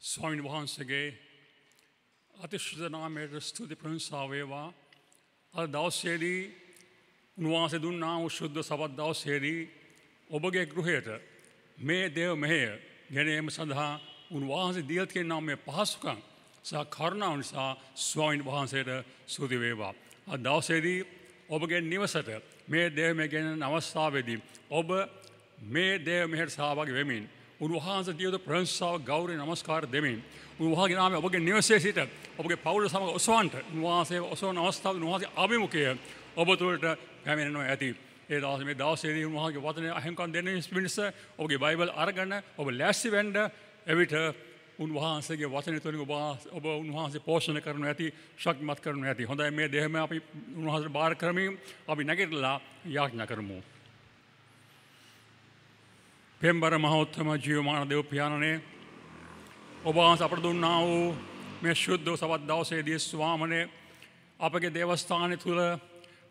ස්වාමීන් වහන්සේගේ අතිශය නාමයට ස්තුති ප්‍රශංසා වේවා. අද දවසේදී උන්වහන්සේ දුන්නා වූ ශුද්ධ සබත් දවසේදී ඔබගේ ගෘහයට මේ දේව මෙහෙය ගෙනීම සඳහා උන්වහන්සේ දීලා තියෙනා මේ පහසුකම් සහ කරුණාව නිසා ස්වාමීන් වහන්සේට ස්තුති වේවා. අද දවසේදී ඔබගේ නිවසට මේ දේව මෙහෙය ගෙනෙන අවස්ථාවේදී ඔබ මේ දේව මෙහෙයට සහභාගී වෙමින් උන්වහන්සේ දියුද ප්‍රශංසාව ගෞරව නමස්කාර දෙමින් උන්වහන්සේගේ නාමයෙන් ඔබගේ නිවසේ සිට ඔබගේ පවුල සමග ඔසවන්ට උන්වහන්සේ ඔසවන අවස්ථාවේ උන්වහන්සේ අභිමුඛය ඔබ තුළට පැමිණෙනවා ඇති. ඒ දවසේ මේ දවසේදී උන්වහන්සේගේ වචනය අහිංකම් දෙන්න පිණිස ඔබගේ බයිබල් අරගෙන ඔබ ලෑස්ති වෙන්න එවිට උන්වහන්සේගේ වචනය තුළින් ඔබ උන්වහන්සේ පෝෂණය කරනු ඇති, ශක්තිමත් කරනු ඇති. හොඳයි, මේ දෙයම අපි උන්වහන්සේට බාර කරමින් අපි නැගිටලා යාඥා කරමු. පෙම්බර මහෝත්තම ජීවමාන දේව පියාණනේ, ඔබ වහන්සේ අපට දුන්නා වූ මේ ශුද්ධ සබත් දවසේදී ස්වාමනේ අපගේ දේවස්ථානය තුල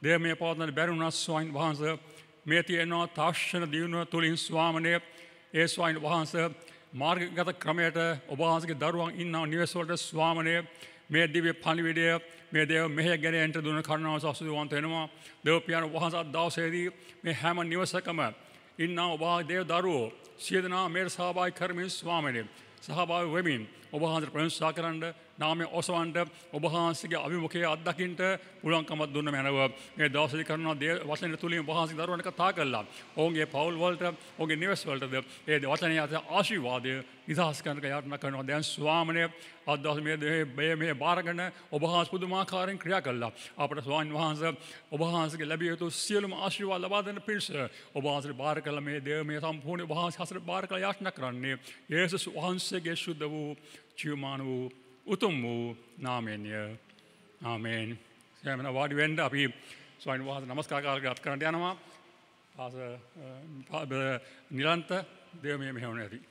දේවමය පවත්වන්න බැරි වුණා. ස්වාමීන් වහන්සේ මේ තියෙනවා තාක්ෂණ දියුණුව තුලින් ස්වාමනේ ඒ ස්වාමීන් වහන්සේ මාර්ගගත ක්‍රමයට ඔබ වහන්සේගේ දරුවන් ඉන්නා නිවෙස් වලට ස්වාමනේ මේ දිව්‍ය පණිවිඩය මේ දේව මෙහෙය ගැනීමට දුන කරුණාව සතුටුවන්ත වෙනවා. දේව පියාණන් වහන්සේ දවසේදී මේ හැම නිවසකම ඉන්නා ඔබ දේව දරුවෝ සියලු දෙනා මේ සහභාගී කරමින් ස්වාමනේ සහභාගී වෙමින් ඔබ වහන්සේට ප්‍රශංසා කරන්න, නාමය ඔසවන්න, ඔබ වහන්සේගේ අභිමුඛය අත්දකින්න පුළුවන්කමක් දුන්න මැනව මේ දවසේදී කරනවා වචන තුලින් ඔබ වහන්සේගේ දරුවන්ට කතා කළා. ඔවුන්ගේ පවුල් වලට, ඔවුන්ගේ නිවෙස් වලටද ඒ වචනය ආශිර්වාදය නිදහස් කරන්නට යාඥා කරනවා. දැන් ස්වාමනේ අද දවසේ මේ බාරගෙන ඔබ වහන්සේ පුදුමාකාරයෙන් ක්‍රියා කළා. අපට ස්වාමීන් වහන්සේ ඔබ වහන්සේගේ ලැබිය යුතු සියලුම ආශිර්වාද ලබා දෙන්න පිණිස ඔබ වහන්සේට බාර කළ මේ දේව මේ සම්පූර්ණ ඔබ වහන්සේ හසරට බාර කළ යාඥා කරන්නේ යේසුස් වහන්සේගේ ශුද්ධ වූ ජීවමාන වූ උතුම් වූ නාමයෙන්ය. ආමේන්. සෑමන වාඩි වෙන්න අපි ස්වාමීන් වහන්සේ නමස්කාර කරන්න යනවා. නිරන්ත දේව මේ මෙහෙවන ඇති.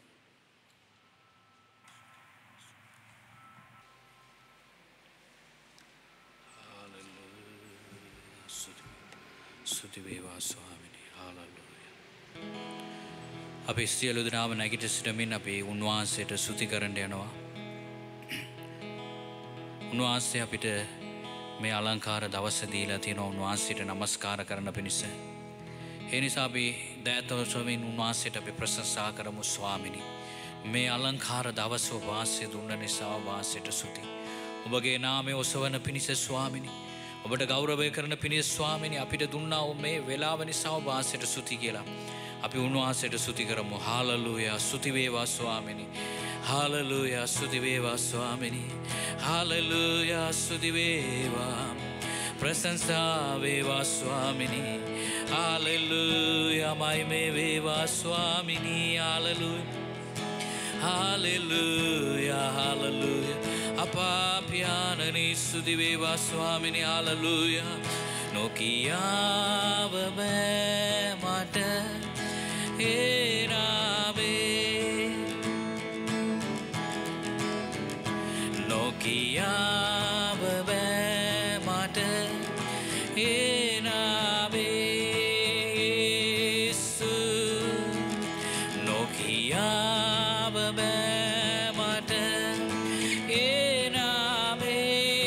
ස්තුති වේවා ස්වාමිනේ. හාලෙලූයා. අපි සියලු දෙනාම නැගිට සිටමින් අපි උන්වහන්සේට ස්තුති කරන්න යනවා. උන්වහන්සේ අපිට මේ අලංකාර දවස දීලා තියෙනවා උන්වහන්සේට නමස්කාර කරන්න පිණිස. ඒ නිසා අපි දයාතවසමින් උන්වහන්සේට අපි ප්‍රශංසා කරමු ස්වාමිනී. මේ අලංකාර දවස වාසය දුන්න නිසා වාසයට ස්තුති. ඔබගේ නාමය ඔසවන පිණිස ස්වාමිනී. ඔබට ගෞරවය කරන පිණිස ස්වාමිනී අපිට දුන්නා වූ මේ වේලාව නිසා වාසයට ස්තුති කියලා. අපි උන්වහන්සේට ස්තුති කරමු. හාලෙලූයා. ස්තුති වේවා ස්වාමිනී. හාලෙලූයා. ස්තුති වේවා ස්වාමිනී. හාලෙලූයා. ස්තුති වේවා. ප්‍රශංසා වේවා ස්වාමිනී. හාලෙලූයා. මහිමේ වේවා ස්වාමිනී. හාලෙලූයා. හාලෙලූයා. හාලෙලූයා. අපා පියාණනි ස්තුති වේවා ස්වාමිනී. හාලෙලූයා. නොකියාව බෑ මට ඒ නාමේ, නොකියාව බෑ මට ඒ නාමේ යේසුස්, නොකියාව බෑ මට ඒ නාමේ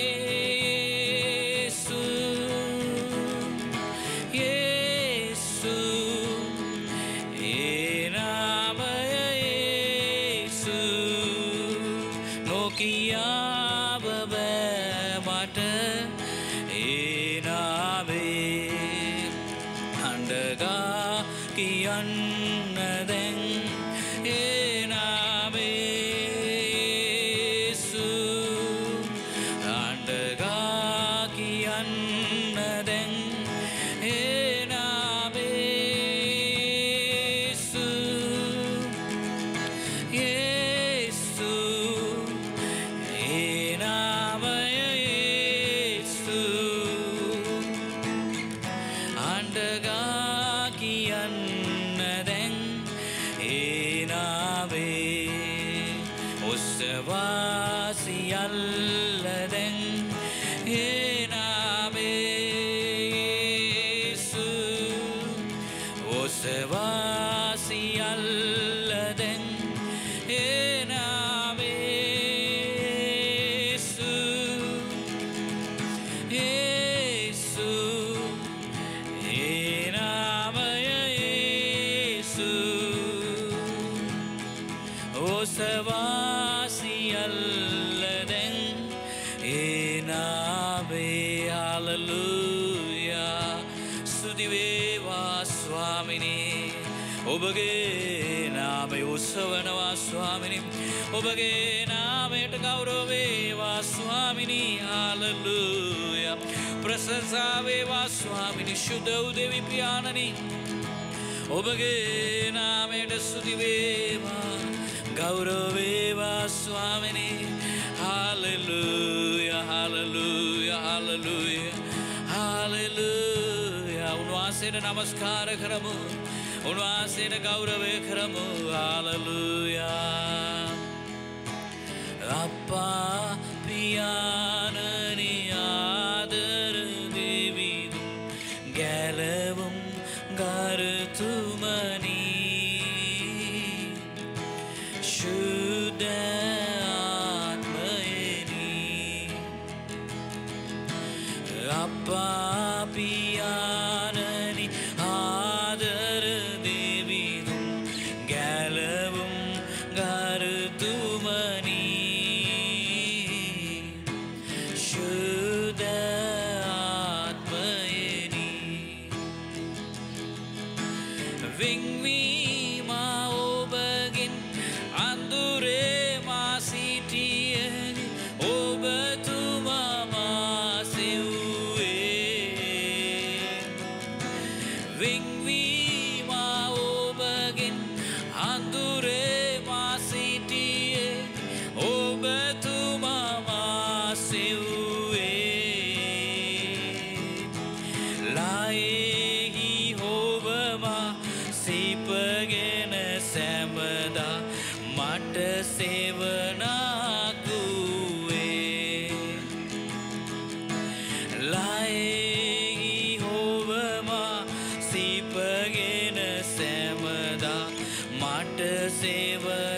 Sevasi alladeng enave වේවා ස්වාමිනී ඔබගේ නාමය උස්සවනවා ස්වාමිනී ඔබගේ නාමයට ගෞරව වේවා ස්වාමිනී හාලෙලූයා ප්‍රශංසා වේවා ස්වාමිනී ශුද්ධ වූ දෙවි පියාණනි ඔබගේ නාමයට ස්තුති වේවා ගෞරව වේවා ස්වාමිනී හාලෙලූයා හාලෙලූයා හාලෙලූයා හාලෙලූයා උන්වහන්සේට නමස්කාර කරමු උන්වහන්සේට ගෞරවය කරමු හාලෙලූයා අප්පා පියාණනි ආදර දෙවිඳු ගැලවුම් ගරුතුමනි ශුද්ධ ආත්මයෙනි අප්පා පියාණනි ආදර දෙවිඳු ගැලවුම් ගරුතුමනි ශුද්ධ ආත්මයෙනි වින්වීම ඔබගෙන් අඳුරේ මා සිටියේනි ඔබතුමා මා සෙව්වේ වින්වීම ඔබගෙන් අඳුරේ මා සිටියේ ඔබතුමා මා සෙව්වේ ලායෙහි ඔබමා සිපගෙන සැමදා මට සේවනාකුවේ ලායෙහි ඔබමා සිපගෙන සැමදා මට සේවනාකුවේ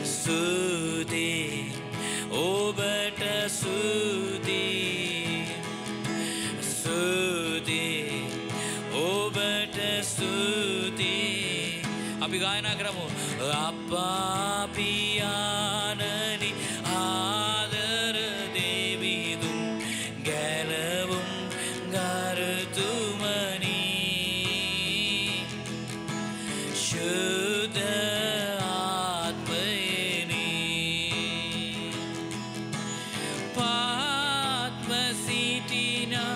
සුදී ඔබට සුදී සුදී ඔබට සුදී අපි ගායනා කරමු අප්පා පියාණනි ආදර දෙවිඳුන් ගැලවුම් ගරුතුමනි ශුද්ධ ආත්මයෙනි පාත්ම සිටිනා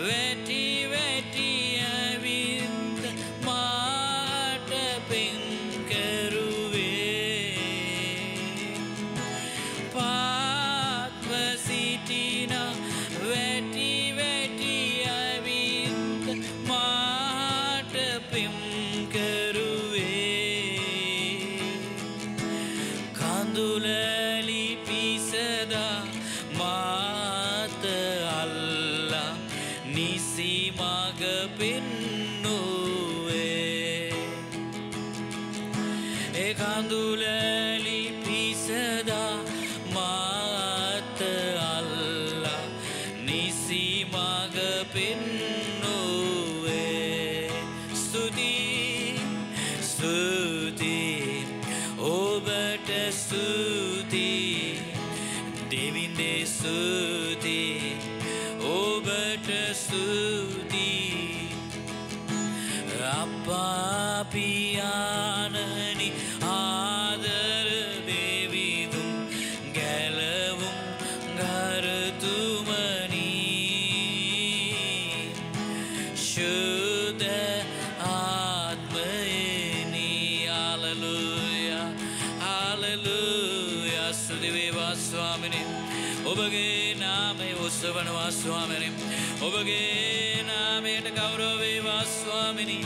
වැටි වැටි ඇවිත් මාට පින් කරුවේ පාත්ම සිටිනා වැටි වැටි ඇවිත් මාට පින් කරුවේ කඳුලලි පිසදා මාත අල්ලා නිසි මග පෙන්නුවේ ඒ කඳුලලි පිසදා මාත අල්ලා නිසි මග පෙන්නුවේ ස්තුති ස්තුති ඔබට ස්තුති දෙවිඳේ ස්තුති ඔබට ස්තුති අප්පා පියාණනි ආදර දෙවිඳුන් ගැලවුම් ගරුතුමනි ශුද්ධ ආත්මයෙනි හාලෙලූයා හාලෙලූයා ස්තුති වේවා ස්වාමිනී ඔබගේ නාමය උස්සවනවා ස්වාමිනී ඔබගේ නාමයට ගෞරව වේවා ස්වාමිනී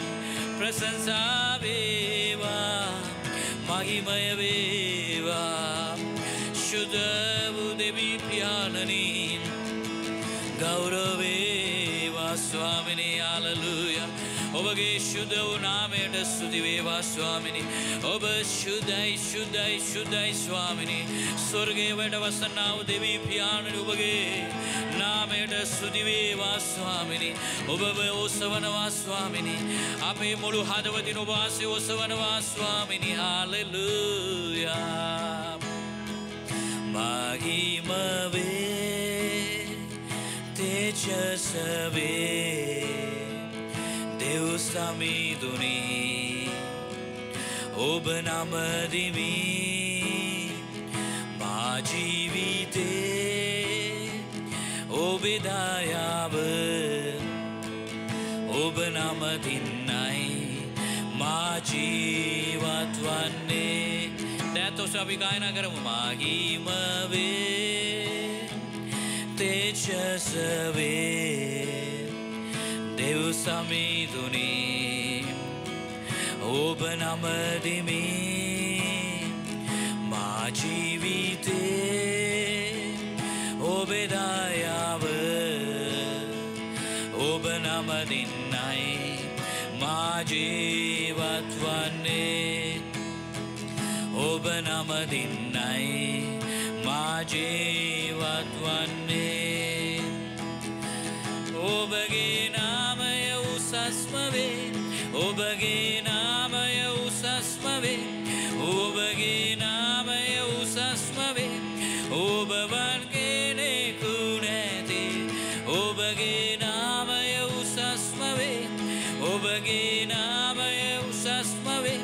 ප්‍රශංසා වේවා මහිමය වේවා ශුද්ධ වූ දෙවි පියාණනි ගෞරව වේවා ස්වාමිනී හාලෙලූයා ඔබගේ ශුද්ධ වූ නාමයට ස්තුති වේවා ස්වාමිනී ඔබ ශුද්ධයි ශුද්ධයි ශුද්ධයි ස්වාමිනී ස්වර්ගයේ වැඩ වසනා වූ දෙවි පියාණනි ඔබගේ නාමයට ස්තුති වේවා ස්වාමිනී ඔබව ඔසවනවා ස්වාමිනී අපේ මුළු හදවතින් ඔබ ආසේ ඔසවනවා ස්වාමිනී හාලෙලූයා මහිම වේ තේජස වේ දෙව් සමිඳුනේ ඔබ නමදිමි මා ජීවිතේ ඔබේ දයාව ඔබ නමදින්නයි මා ජීවත් වන්නේ දැතොස් අපි ගායනා කරමු මාගීම වේ තේජස වේ දෙව් සමිඳුනේ ඔබ නමදිමි මා ජීවිතේ ඔබේ දයාව ඔබ නමදින්නයි මා ජීවත් වන්නේ ඔබ නමදින්නයි මා ජීවත් වන්නේ ඔබගේ නාමය උසස්ම වේ ඔබගේ නාමය උසස්ම වේ ඔබගේ නාමය උසස්ම වේ ඔබ වන් කෙනෙකු නැති ඔබගේ නාමය උසස්ම වේ ඔබගේ නාමය උසස්ම වේ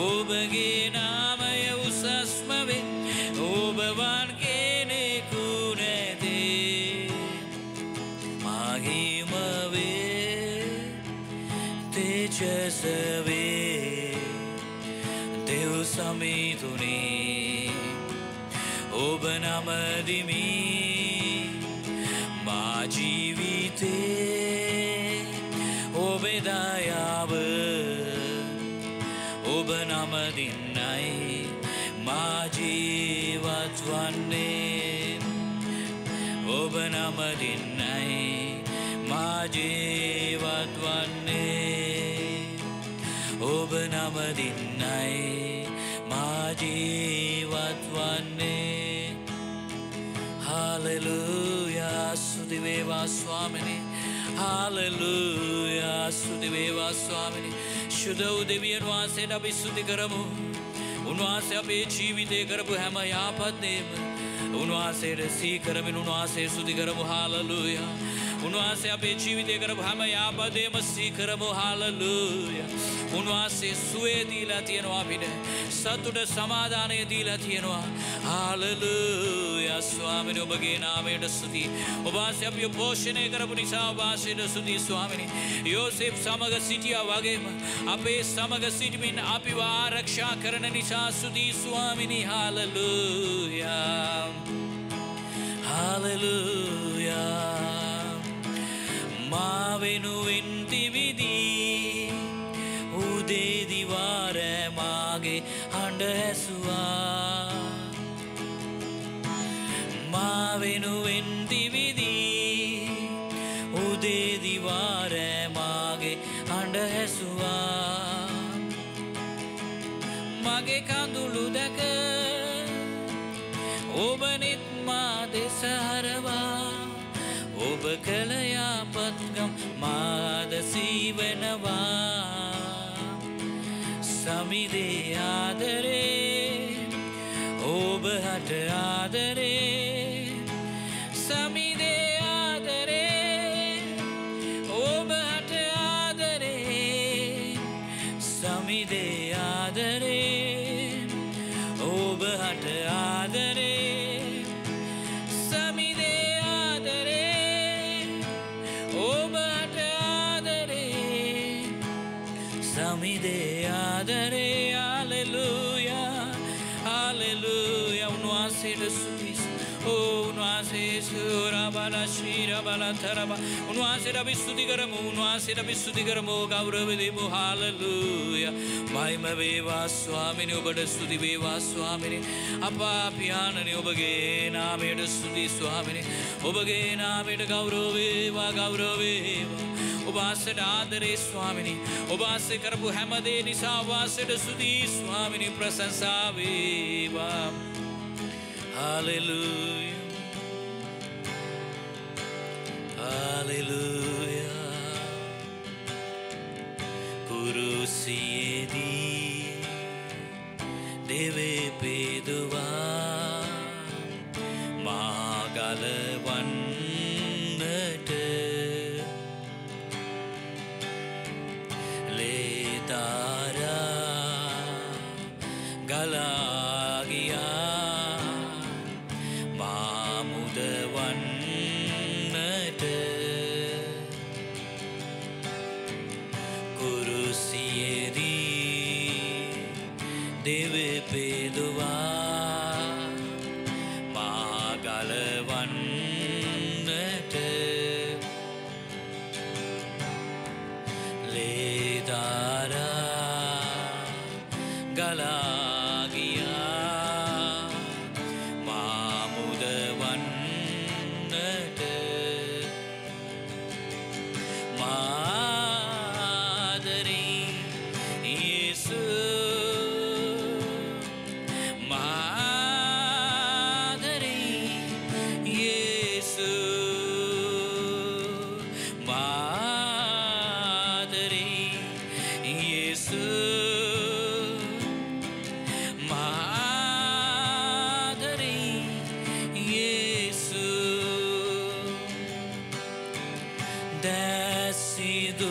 ඔබගේ නාමය උසස්ම වේ ඔබ වන් කෙනෙකු නැති මහිම වේ තේජස වේ දෙව් සමිඳුනේ ඔබ නමදිමි මා ජීවිතේ ඔබේ දයාව ඔබ නමදින්නයි මා ජීවත් වන්නේ ඔබ නමදින්නයි මා ජීවත් වන්නේ ඔබ නමදින්නයි මා ජීවත් වන්නේ හාලෙලූයා ස්තුති වේවා ස්වාමිනේ හාලෙලූයා ස්තුති වේවා ස්වාමිනේ ශුද්ධ වූ දෙවියන් වහන්සේට අපි ස්තුති කරමු උන්වහන්සේ අපේ ජීවිතේ කරපු හැම යහපත්දේම උන්වහන්සේට සිහි කරමින් උන්වහන්සේ ස්තුති කරමු හාලෙලූයා උන්වහන්සේ අපේ ජීවිතේ කරපු හැම යහපත්දේම සිහි කරමු හාලෙලූයා උන්වහන්සේ සුවේ දීලා තියෙනවා අපිට සතුට සමාදානය දීලා තියෙනවා හාලෙලූයා ස්වාමිනේ ඔබගේ නාමයට ස්තුති ඔබ වහන්සේ අපිව පෝෂණය කරපු නිසා ඔබ වහන්සේට ස්තුති ස්වාමිනේ යෝසෙෆ් සමග සිටියා වගේම අපේ සමග සිටමින් අපිව ආරක්ෂා කරන නිසා ස්තුති ස්වාමිනේ හාලෙලූයා හාලෙලූයා මා වෙනුවෙන් තිබිදී උදේ දිවාර මාගේ හඬ ඇසුවා මා වෙනුවෙන් තිබිදී උදේ දිවාර මාගේ හඬ ඇසුවා මගේ කඳුළු දැක ඔබ නිත් මා දෙස හරවා ඔබ කළ යහපත්කම් මාද සීවනවා සමිදේ ආදරේ ඔබ හට ආදරේ සමිදේ ආදරේ ඔබ හට ආදරේ සමිදේ ආදරේ ඔබ හට ආදරේ සමිදේ ආදරේ ඔබ හට ආදරේ සමිදේ ආදරේ හාලෙලූයා හාලෙලූයා උන්වහන්සේට ස්තුති උන්වහන්සේ සුරබල ශීරබල තරබ උන්වහන්සේට අපි ස්තුති කරමු උන්වහන්සේට අපි ස්තුති කරමු ගෞරව දෙමු හාලෙලූයා මහිම වේවා ස්වාමිනේ ඔබට ස්තුති වේවා ස්වාමිනේ අපා පියාණනි ඔබගේ නාමයට ස්තුති ස්වාමිනේ ඔබගේ නාමයට ගෞරව වේවා ගෞරව වේවා ඔබ ආසට ආදරේ ස්වාමිනේ ඔබ ආසේ කරපු හැම දේ නිසා ඔබ ආසට ස්තුති ස්වාමිනේ ප්‍රශංසා වේවා හාලෙලූයා හාලෙලූයා කුරුසියේදී දෙවේ පෙදුවා මා ගලවන්න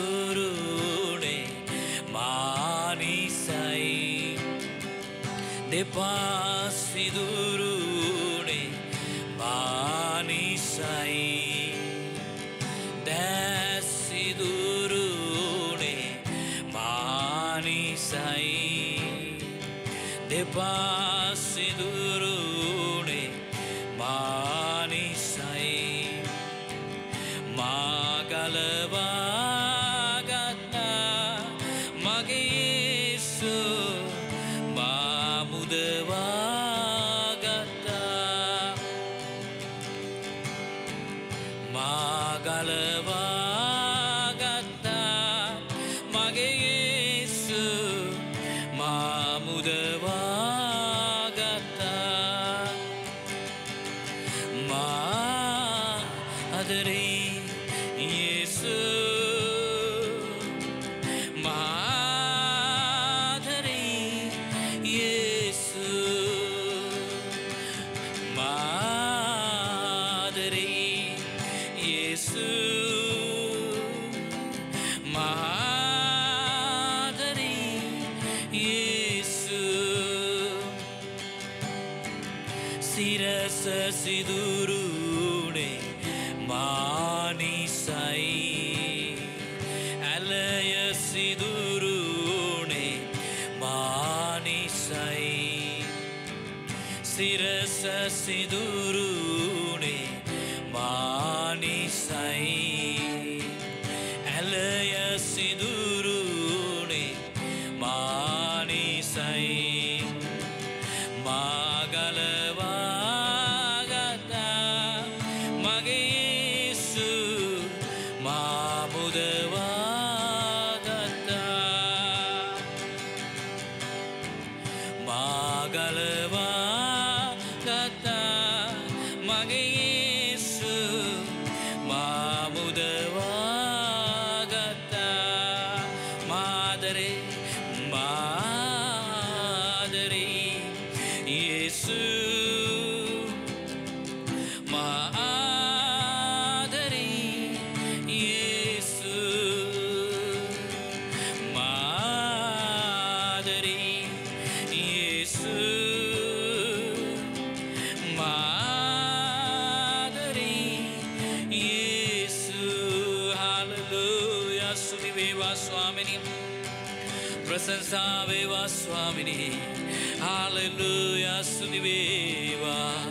දැසිදුරුනේ මානිසයි දෙපාසිදුරුනේ මානිසයි දැසිදුරුනේ මානිසයි දෙපාසිදුරුනේ මානිසයි මාගලවා ගත්තා මගේ යේසු මාමුදවා ගත්තා මාගලවා ගත්තා මගේ යේසු මාමුදවා ගත්තා මා අදරේ යේසු මාදරේ යේසු මාදරේ යේසු මාදරේ යේසු සිරස සිදුරුනේ මානිසයි ඇලය සිදුරුනේ මානිසයි සිරස සිදුරුනේ මානිසයි ඇලය සිදුරුනේ මානිසයි මාගලවා ගත්තා මගේ යේසු මාමුදවා ගත්තා මාගලවා ගත්තා මගේ යේසු මාමුදවා ගත්තා මාදරේ මාදරේ යේසු මාදරේ යේසු මාදරේ යේසු මාදරේ යේසු හල්ලෙලූයා ස්තුති වේවා ස්වාමිනී ප්‍රශංසා වේවා ස්වාමිනී හල්ලෙලූයා ස්තුති වේවා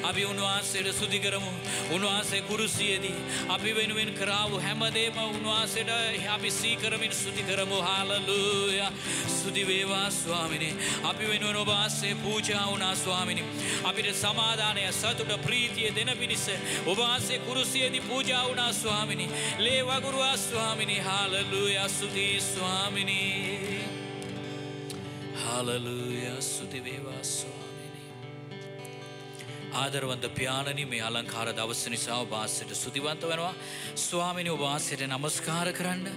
අපි උන්වහන්සේට ස්තුති කරමු උන්වහන්සේ කුරුසියේදී අපි වෙනුවෙන් කරාවු හැමදේම උන්වහන්සේට අපි සීකරමින් ස්තුති කරමු හල්ලෙලූයා ස්තුති වේවා ස්වාමිනී අපි වෙනුවෙන් ඔබ ආසේ පූජා වුණා ස්වාමිනී අපිට සමාදානය සතුට ප්‍රීතිය දෙන පිණිස ඔබ ආසේ කුරුසියේදී පූජා වුණා ස්වාමිනී ලේ වගුරුවා ස්වාමිනී හල්ලෙලූයා ස්තුති ස්වාමිනී හල්ලෙලූයා ස්තුති වේවා ස්වාමිනී ආදරවන්ත පියාණනි මේ අලංකාර දවස නිසා ඔබ ආසයට ස්තුතිවන්ත වෙනවා ස්වාමිනී ඔබ ආසයට නමස්කාර කරන්න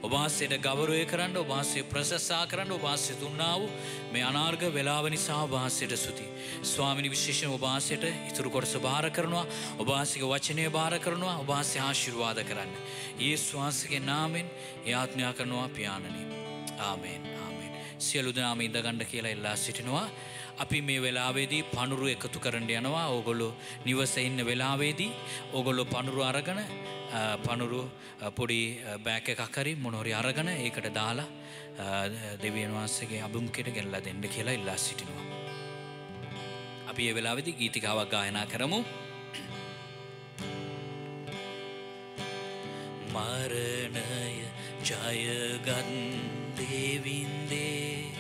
ඔබ ආසයට ගෞරවය කරන්න ඔබ ආසය ප්‍රශංසා කරන්න ඔබ ආසය දුන්නා වූ මේ අනාර්ග වේලාව නිසා ඔබ ආසයට ස්තුති ස්වාමිනී විශේෂයෙන් ඔබ ආසයට ඉතුරු කොටස බාර කරනවා ඔබ ආසගේ වචනය බාර කරනවා ඔබ ආසය ආශිර්වාද කරන්න යේසුස් වහන්සේගේ නාමයෙන් යාඥා කරනවා පියාණනි ආමේන් ආමේන් සියලු දෙනාම ඉඳ ගන්න කියලා ඉල්ලා සිටිනවා අපි මේ වෙලාවේදී පනුරු එකතු කරන්න යනවා ඕගොල්ලෝ නිවසේ ඉන්න වෙලාවේදී ඕගොල්ලෝ පනුරු අරගෙන පනුරු පොඩි බෑග් එකක් හරි මොන හරි අරගෙන ඒකට දාලා දෙවියන් වහන්සේගේ අභිමුඛයට ගෙනලා දෙන්න කියලා ඉල්ලා සිටිනවා අපි මේ වෙලාවේදී ගීතිකාවක් ගායනා කරමු මරණය ජයගත් දෙවිඳේ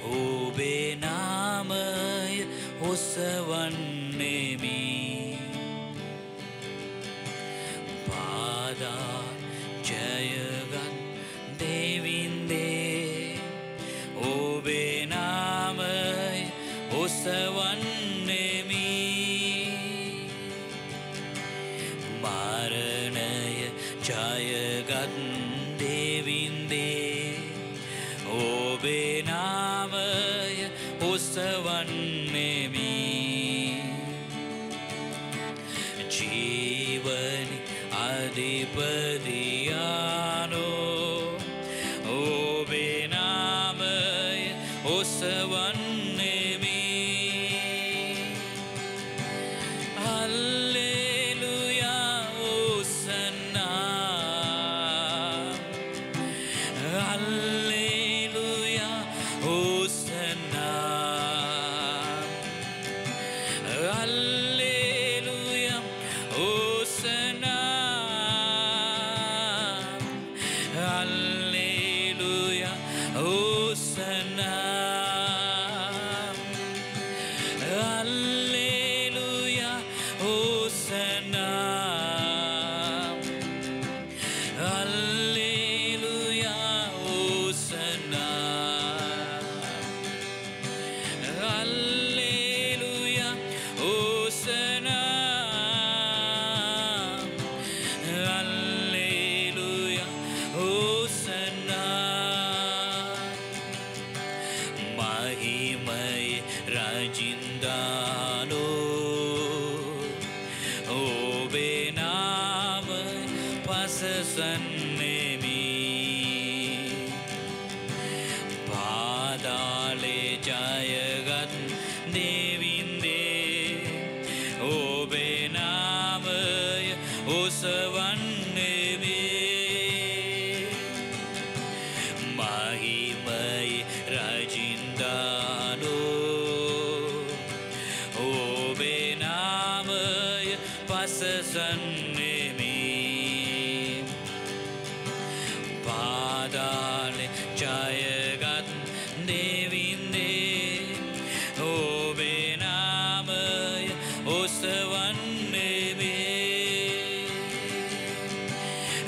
ඔබේ නාමය ඔසවන්නෙමි පාදා ජයගත් දෙවිඳේ ඔබේ නාමය ඔසවන්නෙමි මරණය ජයගත් දෙවිඳේ ඔබේ නාමය ඔසවන්නෙමි ජීවනි අද අධිපතියානෝ ඔබේ නාමය ඔසවන්නෙමි. හල්ලෙලුයා ඔසනා හල්ලෙලුයා ඔසනා හල්ලෙලුයා ඔසනා හල්ලෙලුයා ඔසනා හල්ලෙලුයා ඔසනා හල්ලෙලුයා ඔසනා හල්ලෙලුයා ඔසනා හල්ලෙලුයා ඔසනා මහිමයි රජින්දානෝ ඔබේ නාම පසසන්නෙමි. පාදාලේ ජයගත් දෙවින්දේ ඔබේ නාමය ඔසවන්නෙමි. මහිමයි රජින්දානෝ ඔබේ නාමය පසසන්නෙමි. පාදාලේ ජයගත් දෙවින්දේ ඔබේ නාමය ඔසවන්නෙමි.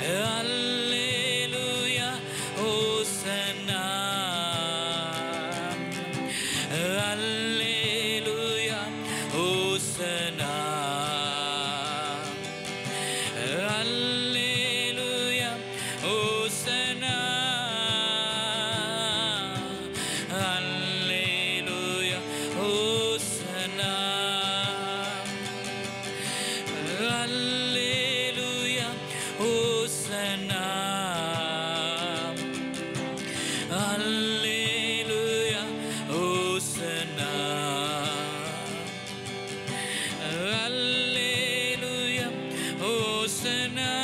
හල්ලෙලුයා ඔසනා හල්ලෙලුයා ඔසනා හල්ලෙලුයා ඔසනා හල්ලෙලුයා ඔසනා හල්ලෙලුයා ඔසනා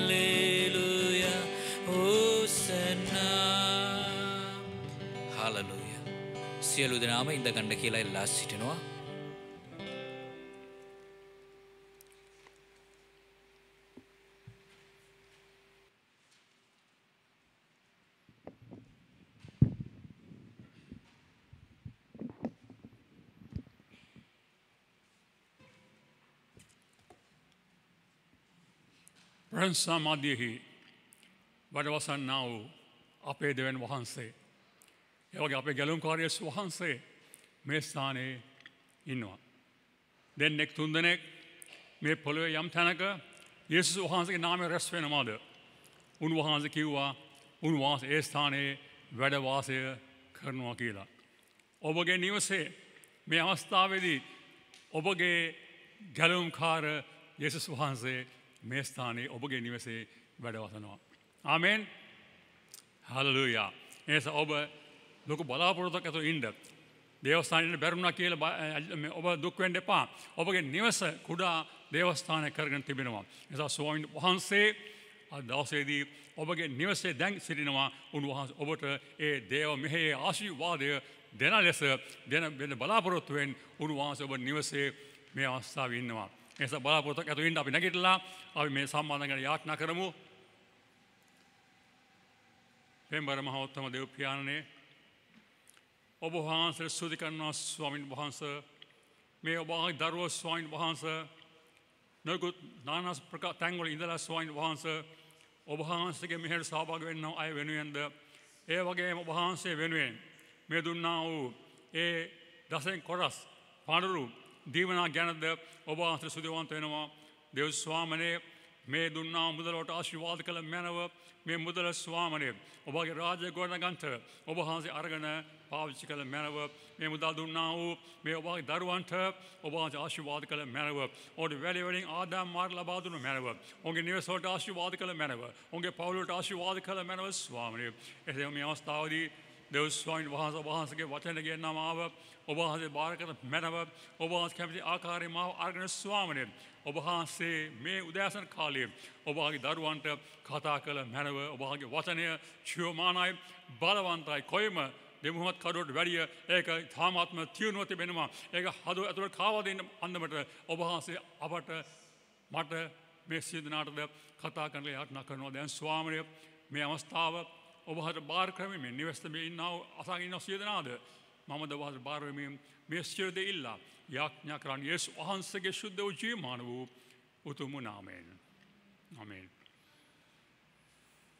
හල්ලෙලුයා ඔසනා හල්ලෙලුයා. සියලු දෙනාම ඉඳගන්න කියලා ඉල්ලා සිටිනවා. ප්‍රංසා මධ්‍යෙහි වැඩවසන්නා වූ අපේ දෙවන් වහන්සේ එවගේ අපේ ගැලුම්කාරී යේසුස් වහන්සේ මේ ස්ථානයේ ඉන්නවා. දෙන්නෙක් තුන්දෙනෙක් මේ පොළොවේ යම් තැනක යේසුස් වහන්සේගේ නාමයෙන් රැස් වෙනවාද? උන්වහන්සේ කිව්වා උන්වහන්සේ ඒ ස්ථානයේ වැඩ වාසය කරනවා කියලා. ඔබගේ නිවසේ මේ අවස්ථාවේදී ඔබගේ ගැලුම්කාර යේසුස් වහන්සේ මේ ස්ථානයේ ඔබගේ නිවසේ වැඩවසනවා. ආමෙන්. හල්ලෙලුයා. එස ඔබ ලොකු බලාපොරොත්තුවක් ඇතුව ඉන්න. දේවස්ථානෙට බැරුණා කියලා ඔබ දුක් වෙන්න එපා. ඔබගේ නිවස කුඩා දේවස්ථානයක් කරගෙන තිබෙනවා. නිසා ස්වාමීන් වහන්සේ අද දවසේදී ඔබගේ නිවසේ දැන් සිටිනවා. උන්වහන්සේ ඔබට ඒ දේව මෙහෙයේ ආශිර්වාදය දෙන ලෙස දෙන බලාපොරොත්තුවෙන් උන්වහන්සේ ඔබ නිවසේ මේ අවස්ථාවේ ඉන්නවා. එසා බලාපොරොත්තුවක් ඇතුව ඉන්න අපි නැගිටලා අපි මේ සම්මාදන් ගැන යාඥා කරමු. පෙම්බර මහෝත්තම දේව පියාණනේ ඔබ වහන්සේ ස්තුති කරනවා ස්වාමීන් වහන්සේ. මේ ඔබගේ දරුවෝ ස්වාමීන් වහන්සේ නොයෙකුත් නානා ප්‍රකාර තැන්වල ඉඳලා ස්වාමීන් වහන්සේ ඔබ වහන්සේගේ මෙහෙයට සහභාගී වෙන්න අය වෙනුවෙන්ද ඒ වගේම ඔබ වහන්සේ වෙනුවෙන් මේ දුන්නා වූ ඒ දසෙන් කොටස් පාඩරු දීවනා ගැනද ඔබ වහන්සේ ස්තුතිවන්ත වෙනවා. දේව ස්වාමනේ මේ දුන්නා මුදලට ආශිර්වාද කළ මැනව මේ මුදල ස්වාමනේ ඔබගේ රාජ්‍ය ගොඩනගන්ට ඔබ වහන්සේ අරගෙන පාවිච්චි කළ මැනව මේ මුදල් දුන්නා වූ මේ ඔබගේ දරුවන්ට ඔබ වහන්සේ ආශිර්වාද කළ මැනව ඔබට වැඩි වලින් ආදායම් මාර්ග ලබා දුන්න මැනව ඔබගේ නිවස වලට ආශිර්වාද කළ මැනව ඔබගේ පවුල වලට ආශිර්වාද කළ මැනව ස්වාමීනි එසේම මේ අවස්ථාවේදී දෙව් ස්වාමීන් වහන්සේගේ වචන ගෙනාම ආව ඔබ වහන්සේ බාර කළ මැනව ඔබ වහන්සේ කැමති ආකාරයෙන් මාව අර්ගන ස්වාමීනි ඔබ වහන්සේ මේ උදෑසන කාලයේ ඔබ වහන්ගේ දරුවන්ට කතා කළ මැනව ඔබ වහන්ගේ වචනය ජීවමානයි බලවන්තයි කොයිම දෙමුහමත් කරුවට වැඩිය ඒක තාමාත්ම තියුණුව තිබෙනවා ඒක හදව ඇතුළට කාවා දෙන්න අන්දමට ඔබ වහන්සේ අපට මට මේ සියදනාටද කතා කරන්න යාඥා කරනවා දැන් ස්වාමීනි මේ අවස්ථාව ඔබ වහන්සේ බාර කරමින් මේ නිවසේ මේ ඉන්නව අසං ඉන්න සියදනාද මම ද වහන්සේ බාර වෙමින් මේ සියලු දේ ඉල්ලා යාඥා කරන්නේ යේසුස් වහන්සේගේ සුද්ධ වූ ජීවමාන වූ උතුම් නාමයෙන් ආමේන්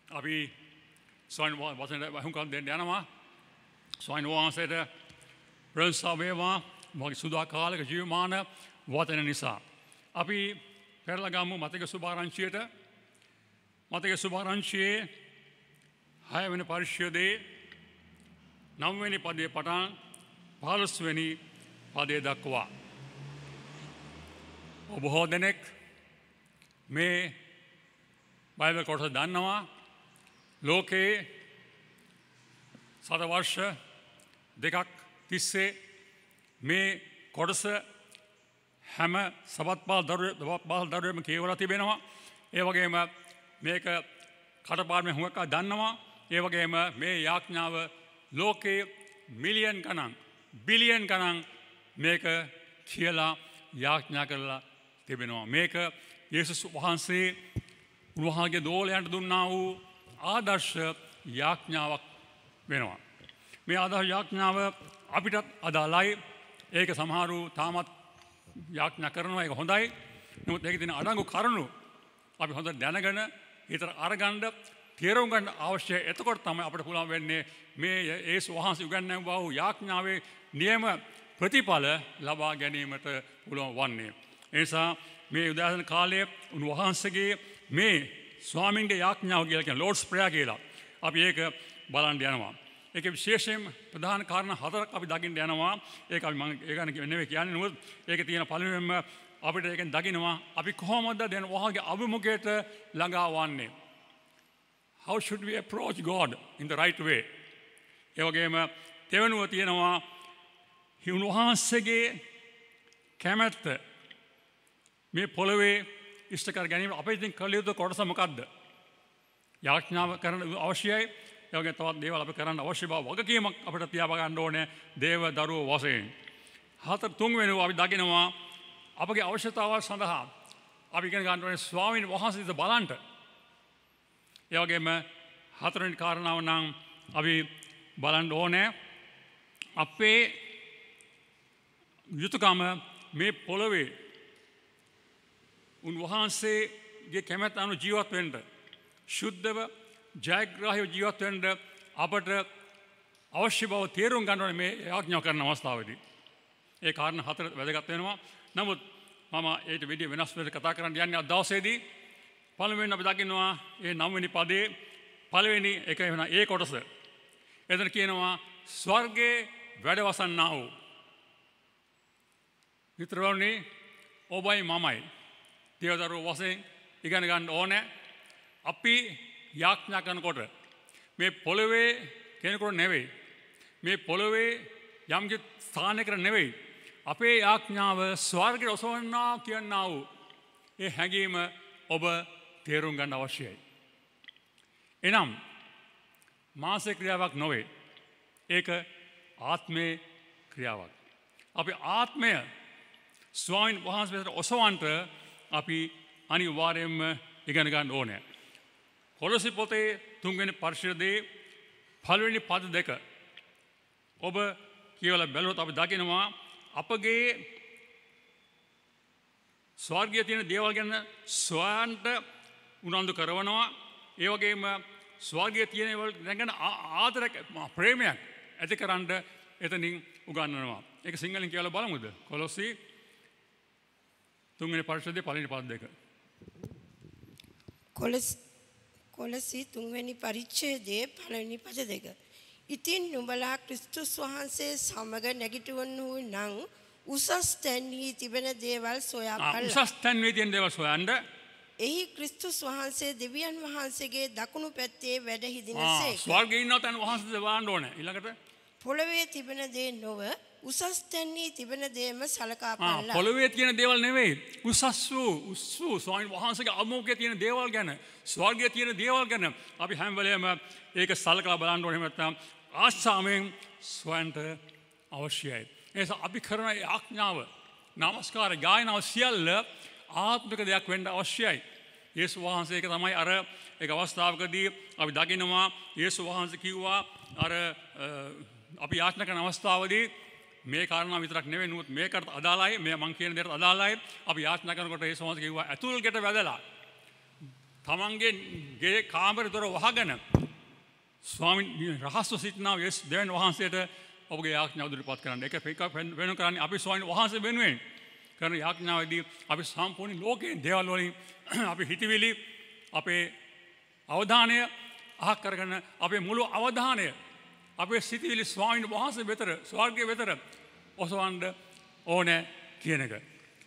අපි ස්වාමීන් වහන්සේට වහුම්කම් දෙන්න යනවා ස්වාමීන් වහන්සේට ප්‍රශංසා වේවා මගේ සුදා කාලයක ජීවමාන වචන නිසා අපි පෙරලා ගමු මතක සුභාරංචියට මතක සුභාරංචියේ 6 වෙනි පරිච්ඡේදයේ 9 වෙනි පදයේ පටන් 15 වෙනි පදයේ දක්වා ඔබ බොහෝ දෙනෙක් මේ බයිබල් කොටස දන්නවා ලෝකේ සත වර්ෂ දෙකක් තිස්සේ මේ කොටස හැම සබත් බාල් දරුවෙම කියවලා තිබෙනවා ඒ වගේම මේක කටපාඩම් හුඟක් දන්නවා ඒ වගේම මේ යාඥාව ලෝකේ මිලියන් ගණන් බිලියන් ගණන් මේක කියලා යාඥා කරලා තිබෙනවා මේක යේසුස් වහන්සේ උන්වහන්සේගේ දෝලයන්ට දුන්නා වූ ආදර්ශ යාඥාවක් වෙනවා මේ ආදර්ශ යාඥාව අපිටත් අදාළයි ඒක සමහරු තාමත් යාඥා කරනවා ඒක හොඳයි නමුත් ඒකේ තියෙන අඩංගු කරුණු අපි හොඳට දැනගෙන ඊතර අරගන්න තේරුම් ගන්න අවශ්‍යයි එතකොට තමයි අපිට පුළුවන් වෙන්නේ මේ යේසුස් වහන්සේ උගන්වන වූ යාඥාවේ නියම ප්‍රතිඵල ලබා ගැනීමට පුළුවන් වන්නේ ඒ නිසා මේ උදාහරණ කාලයේ උන්වහන්සේගේ මේ ස්වාමීන්ගේ යාඥාව කියලා කියන ලෝඩ්ස් ප්‍රේයර් කියලා අපි ඒක බලන්න යනවා ඒකේ විශේෂයෙන් ප්‍රධාන කාරණා හතරක් අපි දකින්න යනවා ඒක අපි මම ඒ ගැන නෙවෙයි කියන්නේ නමුත් ඒකේ තියෙන පළවෙනිම අපිට ඒකෙන් දකින්නවා අපි කොහොමද දැන් ඔහගේ අභිමුඛයට ළඟා වන්නේ how should we approach God in the right way ඒ වගේම දෙවෙනුව තියෙනවා උන්වහන්සේගේ කැමැත්ත මේ පොළවේ ඉෂ්ට කර ගැනීම අපේ ඉතින් කළ යුතු කොටස මොකද්ද යාඥාව කරන්න අවශ්‍යයි ඒ වගේ තවත් දේවල් අපි කරන්න අවශ්‍ය බව වගකීමක් අපිට තියා ගන්න ඕනේ දේව දරුවෝ වශයෙන් තුන්වෙනිව අපි දකිනවා අපගේ අවශ්‍යතාවල් සඳහා අපි ඉගෙන ගන්න ඕනේ ස්වාමීන් වහන්සේට බලන්න ඒ වගේම හතරවෙනි කාරණාව නම් අපි බලන්න ඕනේ අපේ යුතුයකම මේ පොළවේ උන්වහන්සේගේ කැමැත්ත අනුව ජීවත් වෙන්න ශුද්ධව ජයග්‍රාහීව ජීවත් වෙන්න අපට අවශ්‍ය බව තේරුම් ගන්න ඕනේ මේ යාඥා කරන අවස්ථාවේදී ඒ කාරණා හතර වැදගත් වෙනවා නමුත් මම ඒට වැඩි වෙනස් වෙලට කතා කරන්න යන්නේ අද දවසේදී පළවෙනි අපි දකින්නවා ඒ 9 වෙනි පදයේ පළවෙනි එක වෙන ඒ කොටස එතන කියනවා ස්වර්ගයේ වැඩවසන්නා වූ මිත්‍රවරුනි ඔබයි මමයි දේවදරුවෝ වශයෙන් ඉගෙන ගන්න ඕනේ අපි යාඥා කරනකොට මේ පොළවේ කෙනෙකුට නෙවෙයි මේ පොළවේ යම්කි ස්ථානයකට නෙවෙයි අපේ යාඥාව ස්වර්ගයට ඔසවන්නා කියනා වූ ඒ හැඟීම ඔබ තේරුම් ගන්න අවශ්‍යයි එනම් මානසික ක්‍රියාවක් නොවේ ඒක ආත්මේ ක්‍රියාවක් අපේ ආත්මය ස්වාමීන් වහන්සේට ඔසවන්නට අපි අනිවාර්යයෙන්ම ඉගෙන ගන්න ඕනේ කොලොසි පොතේ 3 වෙනි පරිච්ඡේදයේ පළවෙනි පද දෙක ඔබ කියවලා බැලුවොත් අපි දකිනවා අපගේ ස්වර්ගයේ තියෙන දේවල් ගැන සොයන්ට උනන්දු කරනවා ඒ වගේම ස්වර්ගයේ තියෙන ඒවා ගැන ආදරයක් ප්‍රේමයක් ඇතිකරන්න එතනින් උගන්වනවා ඒක සිංහලෙන් කියලා බලමුද කොලොසි 3 වෙනි පරිච්ඡේදයේ පළවෙනි පද දෙක කොලොසි 3 වෙනි පරිච්ඡේදයේ පළවෙනි පද දෙක ඉතින් නුඹලා ක්‍රිස්තුස් වහන්සේ සමග නැගිටවනු නම් උසස් තැන්හි තිබෙන දේවල් සොයා බලලා උසස් තැන් වේ තියෙන දේවල් සොයන්න. එහි ක්‍රිස්තුස් වහන්සේ දෙවියන් වහන්සේගේ දකුණු පැත්තේ වැඩ හිඳිනසේක. ස්වර්ගයේ ඉන්න තැන වහන්සේ බලන්න ඕනේ. ඊළඟට පොළවේ තිබෙන දේ නොව උසස් තැන්හි තිබෙන දේම සලකා බලලා පොළවේ තියෙන දේවල් නෙවෙයි. උසස් වූ ස්වාමීන් වහන්සේගේ අභිමුඛයේ තියෙන දේවල් ගැන, ස්වර්ගයේ තියෙන දේවල් ගැන අපි හැම වෙලේම ඒක සලකලා බලන්න ඕනේ. නැත්නම් ආශාවෙන් සොයන්න අවශ්‍යයි. එනිසා අපි කරන ආඥාව, නමස්කාර ගායනාව සියල්ල ආත්මික දෙයක් වෙන්න අවශ්‍යයි. යේසුස් වහන්සේ ඒක තමයි අර ඒක අවස්ථාවකදී අපි දකිනවා යේසුස් වහන්සේ කිව්වා අර අපි යාඥා කරන අවස්ථාවේදී මේ කාරණා විතරක් නෙවෙයි නුත් මේකට අදාළයි මේ මං කියන දේට අදාළයි අපි යාඥා කරනකොට යේසුස් වහන්සේ කිව්වා ඇතුල් ගෙට වැදලා තමන්ගේ ගේ කාමරේ දොර වහගෙන ස්වාමීන් රහස්ව සිටිනා යේසුස් දෙවියන් වහන්සේට ඔබගේ යාඥාව ඉදිරිපත් කරන්න. ඒක වෙන කරන්නේ අපි ස්වාමීන් වහන්සේ වෙනුවෙන් කරන යාඥාවේදී අපි සම්පූර්ණ ලෝකයේ දේවල් වලින් අපි හිතවිලි අපේ අවධානය අහක් කරගෙන අපේ මුළු අවධානය අපේ සිතිවිලි ස්වාමීන් වහන්සේ වෙතර ස්වර්ගයේ වෙතර ඔසවන්න ඕනේ කියන එක.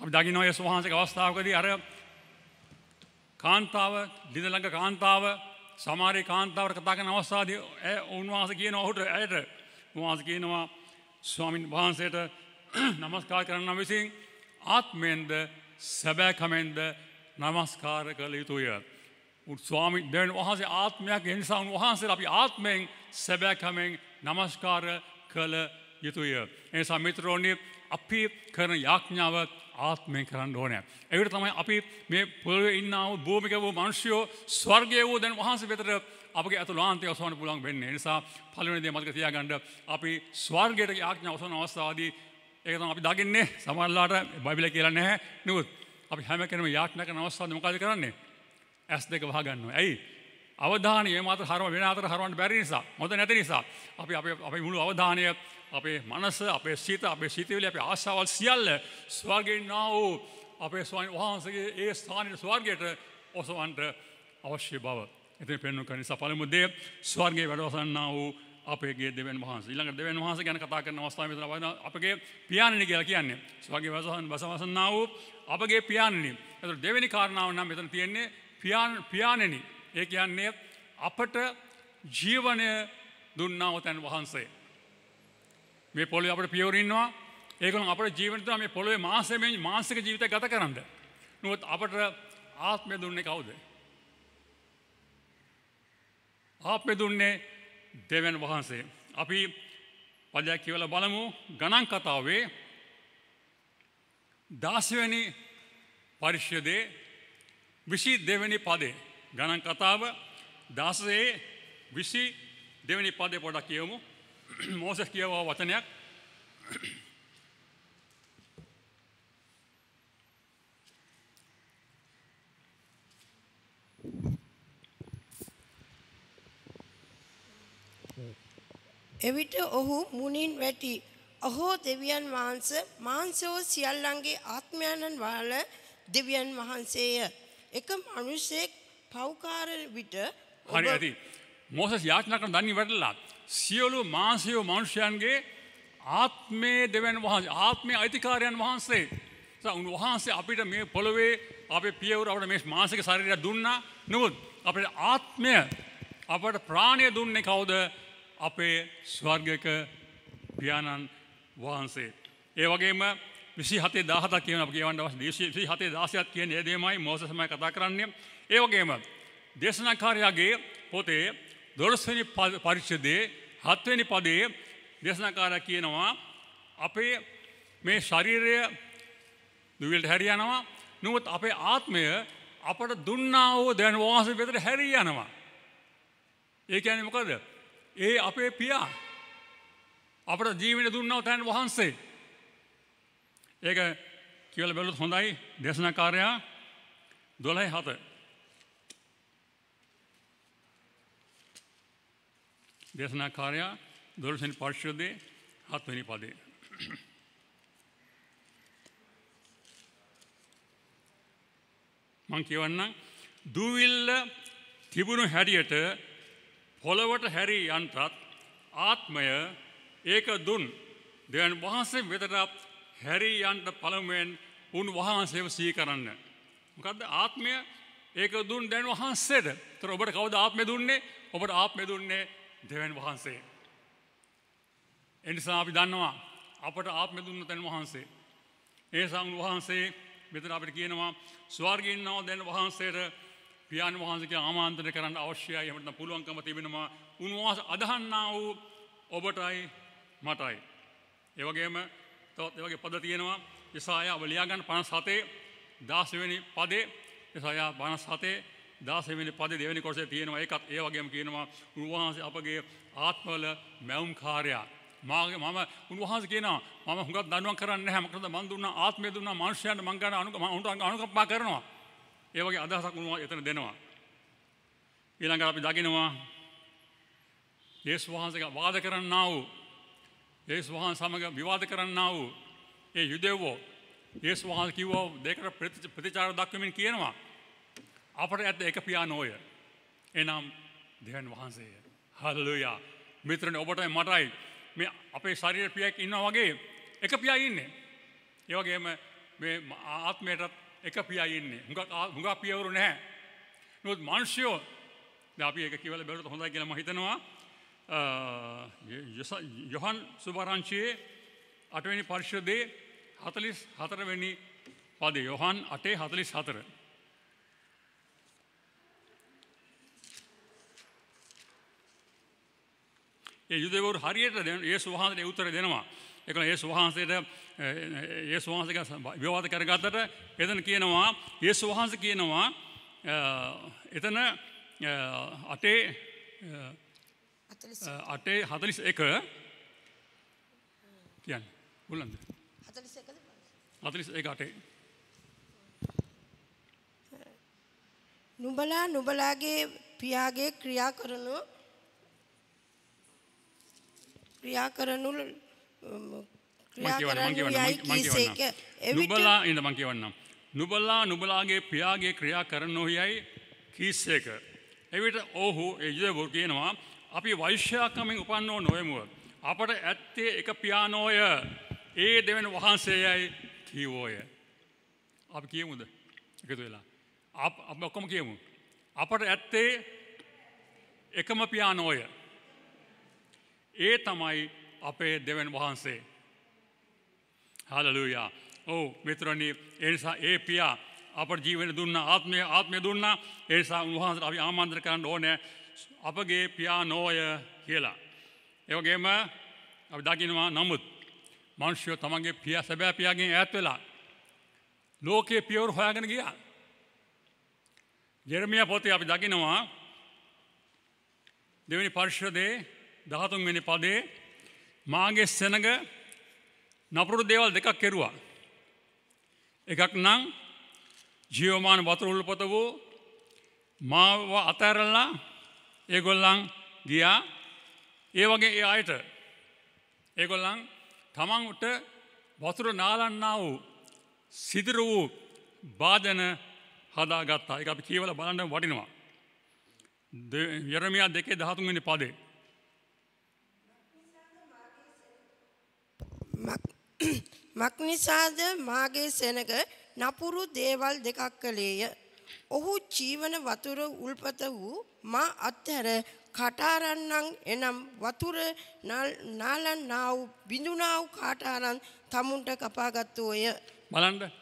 අපි දකිනවා යේසුස් වහන්සේගේ අවස්ථාවකදී අර කාන්තාව දිනලඟ කාන්තාව සමාරේ කාන්තාවට කතා කරන අවස්ථාවේදී උන්වහන්සේ කියනවා ඔහුට ඇයට උන්වහන්සේ කියනවා ස්වාමීන් වහන්සේට නමස්කාර කරන්න විසින් ආත්මෙන්ද සැබෑකමෙන්ද නමස්කාර කළ යුතුය. ස්වාමීන් වහන්සේ ආත්මයක් ඒ නිසා උන්වහන්සේට අපි ආත්මෙන් සැබෑකමෙන් නමස්කාර කළ යුතුය. ඒ නිසා මිත්‍රෝනි අපි කරන යාඥාව ආත්මෙන් කරන්න ඕනේ. ඒකට තමයි අපි මේ පොළවේ ඉන්නා වූ භූමික වූ මිනිස්සුયો ස්වර්ගයේ වූ දැන් වහන්සේ වෙතට අපගේ අතුලාන්තය ඔසවන්න පුළුවන් වෙන්නේ. ඒ නිසා පළවෙනි දේ මතක තියාගන්න අපි ස්වර්ගයට යාඥා ඔසවන අවස්ථාවේදී ඒක තමයි අපි දකින්නේ සමහරලාට බයිබලයේ කියලා නැහැ නුත් අපි හැම කෙනෙම යාඥා කරන අවස්ථාවේ මොකද කරන්නේ? ඇස් දෙක වහ ගන්නවා. ඇයි? අවධානය මේ මාතර හරව වෙන අතර හරවන්න බැරි නිසා, මොකද නැති නිසා අපි අපේ මුළු අවධානය අපේ මනස, අපේ සිත, අපේ සිතවිලි, අපේ ආශාවල් සියල්ල ස්වර්ගයෙන් ආ වූ අපේ ස්වාමීන් වහන්සේගේ ඒ ස්ථානයේ ස්වර්ගයට ඔසවන්න අවශ්‍ය බව. ඉතින් පෙන්වන කරන නිසා පළමු දේ ස්වර්ගයේ වැඩවසන්නා වූ අපේ දෙවියන් වහන්සේ. ඊළඟ දෙවියන් වහන්සේ ගැන කතා කරන අවස්ථාවේ මෙතන අපගේ පියාණනි කියලා කියන්නේ. ස්වර්ගයේ වැඩවසන්නා වූ අපගේ පියාණනි. ඒතර දෙවෙනි කාරණාව නම් මෙතන තියෙන්නේ පියාණනි. ඒ කියන්නේ අපට ජීවනය දුන්නා වූ තැන් වහන්සේ. මේ පොළොවේ අපේ පියවර ඉන්නවා. ඒගොල්ලෝ අපේ ජීවිතය මේ පොළොවේ මානසික ජීවිතය ගත කරන්න. නමුත් අපට ආත්මය දුන්නේ කවුද? ආත්මය දුන්නේ දෙවියන් වහන්සේ. අපි පදයක් කියවලා බලමු. ගණන් කතාවේ 10 වෙනි පරිච්ඡේදයේ 22 වෙනි පදේ. ගණන් කතාව 16:22 වෙනි පදේ පොඩක් කියමු. මෝසෙස් කියවා වචනයක්. එවිට ඔහු මුණින් වැටි අහෝ දෙවියන් වහන්සේ මාංශෝ සියල්ලන්ගේ ආත්මයන්න් වහල දෙවියන් වහන්සේය. එක මිනිසෙක් පෞකාර විට හරි ඇති. මෝසෙස් යාඥා කරන දන්නේ වැටලා සියලු මාංශයෝ මනුෂ්‍යයන්ගේ ආත්මයේ දෙවියන් වහන්සේ ආත්මයේ අයිතිකාරයන් වහන්සේ. උන්වහන්සේ අපිට මේ පොළොවේ අපේ පියවර අපිට මේ මානසික ශරීරය දුන්නා. නමුත් අපේ ආත්මය අපට ප්‍රාණය දුන්නේ කවුද? අපේ ස්වර්ගික පියාණන් වහන්සේ. ඒ වගේම 27:17 කියන අපි කියවන්න අවශ්‍ය 27:16 කියන්නේ ඒ දෙයමයි මෝසෙස්මයි කතා කරන්නේ. ඒ වගේම දේශනාකාරයාගේ පොතේ 12 වෙනි පරිච්ඡේදයේ 7 වෙනි පදයේ දේශනාකාරයා කියනවා අපේ මේ ශරීරය දුවිලට හැරී යනවා. නමුත් අපේ ආත්මය අපට දුන්නා වූ දැන් වහන්සේ වෙතට හැරී යනවා. ඒ කියන්නේ මොකද? ඒ අපේ පියා අපට ජීවිත දුන්නා වූ දැන් වහන්සේ. ඒක කියලා බැලුවොත් හොඳයි. දේශනාකාරයා 12:7 දේශනාකාරයා 12 වෙනි පරිච්ඡේදයේ 7 වෙනි පදේ. මං කියවන්නම් දූවිල්ල තිබුණු හැටියට පොළවට හැරී යන්ටත් ආත්මය ඒක දුන් දෙවියන් වහන්සේ වෙතට හැරී යන්න පළමුවෙන් උන්වහන්සේව සිහි කරන්න. මොකද්ද ආත්මය ඒක දුන් දෙවියන් වහන්සේට. ඒතර ඔබට කවුද ආත්මය දුන්නේ? ඔබට ආත්මය දුන්නේ දෙවියන් වහන්සේ. එනිසා අපි දන්නවා අපට ආත්මය දුන්න දෙවියන් වහන්සේ. ඒ සංවහන්සේ මෙතන අපිට කියනවා ස්වර්ගයේ ඉන්නව දෙවියන් වහන්සේට පියාණන් වහන්සේගේ ආමන්ත්‍රණය කරන්න අවශ්‍යයි. එහෙම නැත්නම් පුළුවන්කම තිබෙනවා. උන්වහන්සේ අදහන්නා වූ ඔබටයි මටයි. ඒ වගේම තවත් ඒ වගේ පද තියෙනවා. යසායා ලියා ගන්න 57 16 වෙනි පදේ යසායා 57 16 වෙනි පදේ දෙවෙනි කොටසේ තියෙනවා. ඒකත් ඒ වගේම කියනවා උන්වහන්සේ අපගේ ආත්මවල මැවුම්කාරයා. මම උන්වහන්සේ කියනවා මම හුඟක් දඬුවම් කරන්නේ නැහැ. මොකද මම දුන්නා ආත්මය දුන්නා මනුෂ්‍යයන්ට මං ගන්න අනුකම්පා කරනවා. ඒ වගේ අදහසක් උන්වහන්සේ එතන දෙනවා. ඊළඟට අපි දකිනවා යේසුස් වහන්සේගේ වාද කරන්නා වූ යේසුස් වහන්සේ සමග විවාද කරන්නා වූ ඒ යුදෙව්වෝ යේසුස් වහන්සේ කිව්වා දෙකට ප්‍රතිචාර දක්වමින් කියනවා අපට ඇත්ත එක පියාණෝය. එනම් දෙවියන් වහන්සේය. හල්ලෙලූයා. මිත්‍රනේ ඔබටයි මටයි මේ අපේ ශරීර පියක් ඉන්නා වගේ එක පියයි ඉන්නේ. ඒ වගේම මේ ආත්මයටත් එක පියයි ඉන්නේ. හුඟක් පියවරු නැහැ. නමුත් මිනිස්සුયો දැන් අපි ඒක කියවල බැලුවොත් හොඳයි කියලා මම හිතනවා. යොහන් සුභාරංචියේ 8 වෙනි පරිච්ඡේදයේ 44 වෙනි පදේ යොහන් 8:44. ඒ යුදෙවරු හරියට යේසුස් වහන්සේට උත්තර දෙනවා. ඒකන යේසුස් වහන්සේට යේසුස් වහන්සේගේ විවාද කරගත්තට එතන කියනවා යේසුස් වහන්සේ කියනවා එතන 8:41 කියන්නේ බුලන්ද 41 නුඹලා නුඹලාගේ පියාගේ ක්‍රියා කරනු නුබලා නුබලාගේ පියාගේ ක්‍රියා කරනු යයි කීසේක. එවිට ඔහු යුදෙවරු කියනවා අපි වෛශ්‍යාකමෙන් උපන්නෝ නොවෙමුව. අපට ඇත්තේ එක පියාණෝය. ඒ දෙවියන් වහන්සේයයි කීවෝය. අපි කියමුද? එකතු වෙලා. අපි ඔක්කොම කියමු. අපට ඇත්තේ එකම පියාණෝය. ඒ තමයි අපේ දෙවියන් වහන්සේ. හල්ලෙලූයා. ඔව් මිත්‍රනි ඒ නිසා ඒ පියා අපට ජීවන දුන්නා ආත්මය දුන්නා. ඒ නිසා උන්වහන්සේට අපි ආමන්ත්‍රණය කරන්න ඕනේ අපගේ පියාණෝය කියලා. ඒ වගේම අපි දකින්නවා නමුත් මිනිස්සු තමන්ගේ පියා සැබෑ පියාගෙන් ඈත් වෙලා ලෝකයේ පියවරු හොයාගෙන ගියා. ජෙරමියා පොතේ අපි දකින්නවා දෙවෙනි පරිච්ඡේදයේ 13 වෙනි පදේ මාගේ සෙනඟ නපුරු දේවල් දෙකක් කෙරුවා. එකක් නම් ජීවමාන වතුර උල්පත වූ මාව අතහැරලා ඒගොල්ලන් ගියා. ඒ වගේ ඒ අයට ඒගොල්ලන් තමන්ට වතුර නාලන්නා වූ සිදුරු වූ වාදන හදාගත්තා. ඒක අපි කියවලා බලන්න වටිනවා. යෙරමියා 2:13 වෙනි පදේ මක්නිසාද මාගේ සෙනග නපුරු දේවල් දෙකක් කළේය. ඔහු ජීවන වතුර උල්පත වූ මා අත්හැර කටාරන්නන් එනම් වතුර නාලන්නා වූ බිඳුනා වූ කටාරන් තමුන්ට කපාගත්තෝය. බලන්න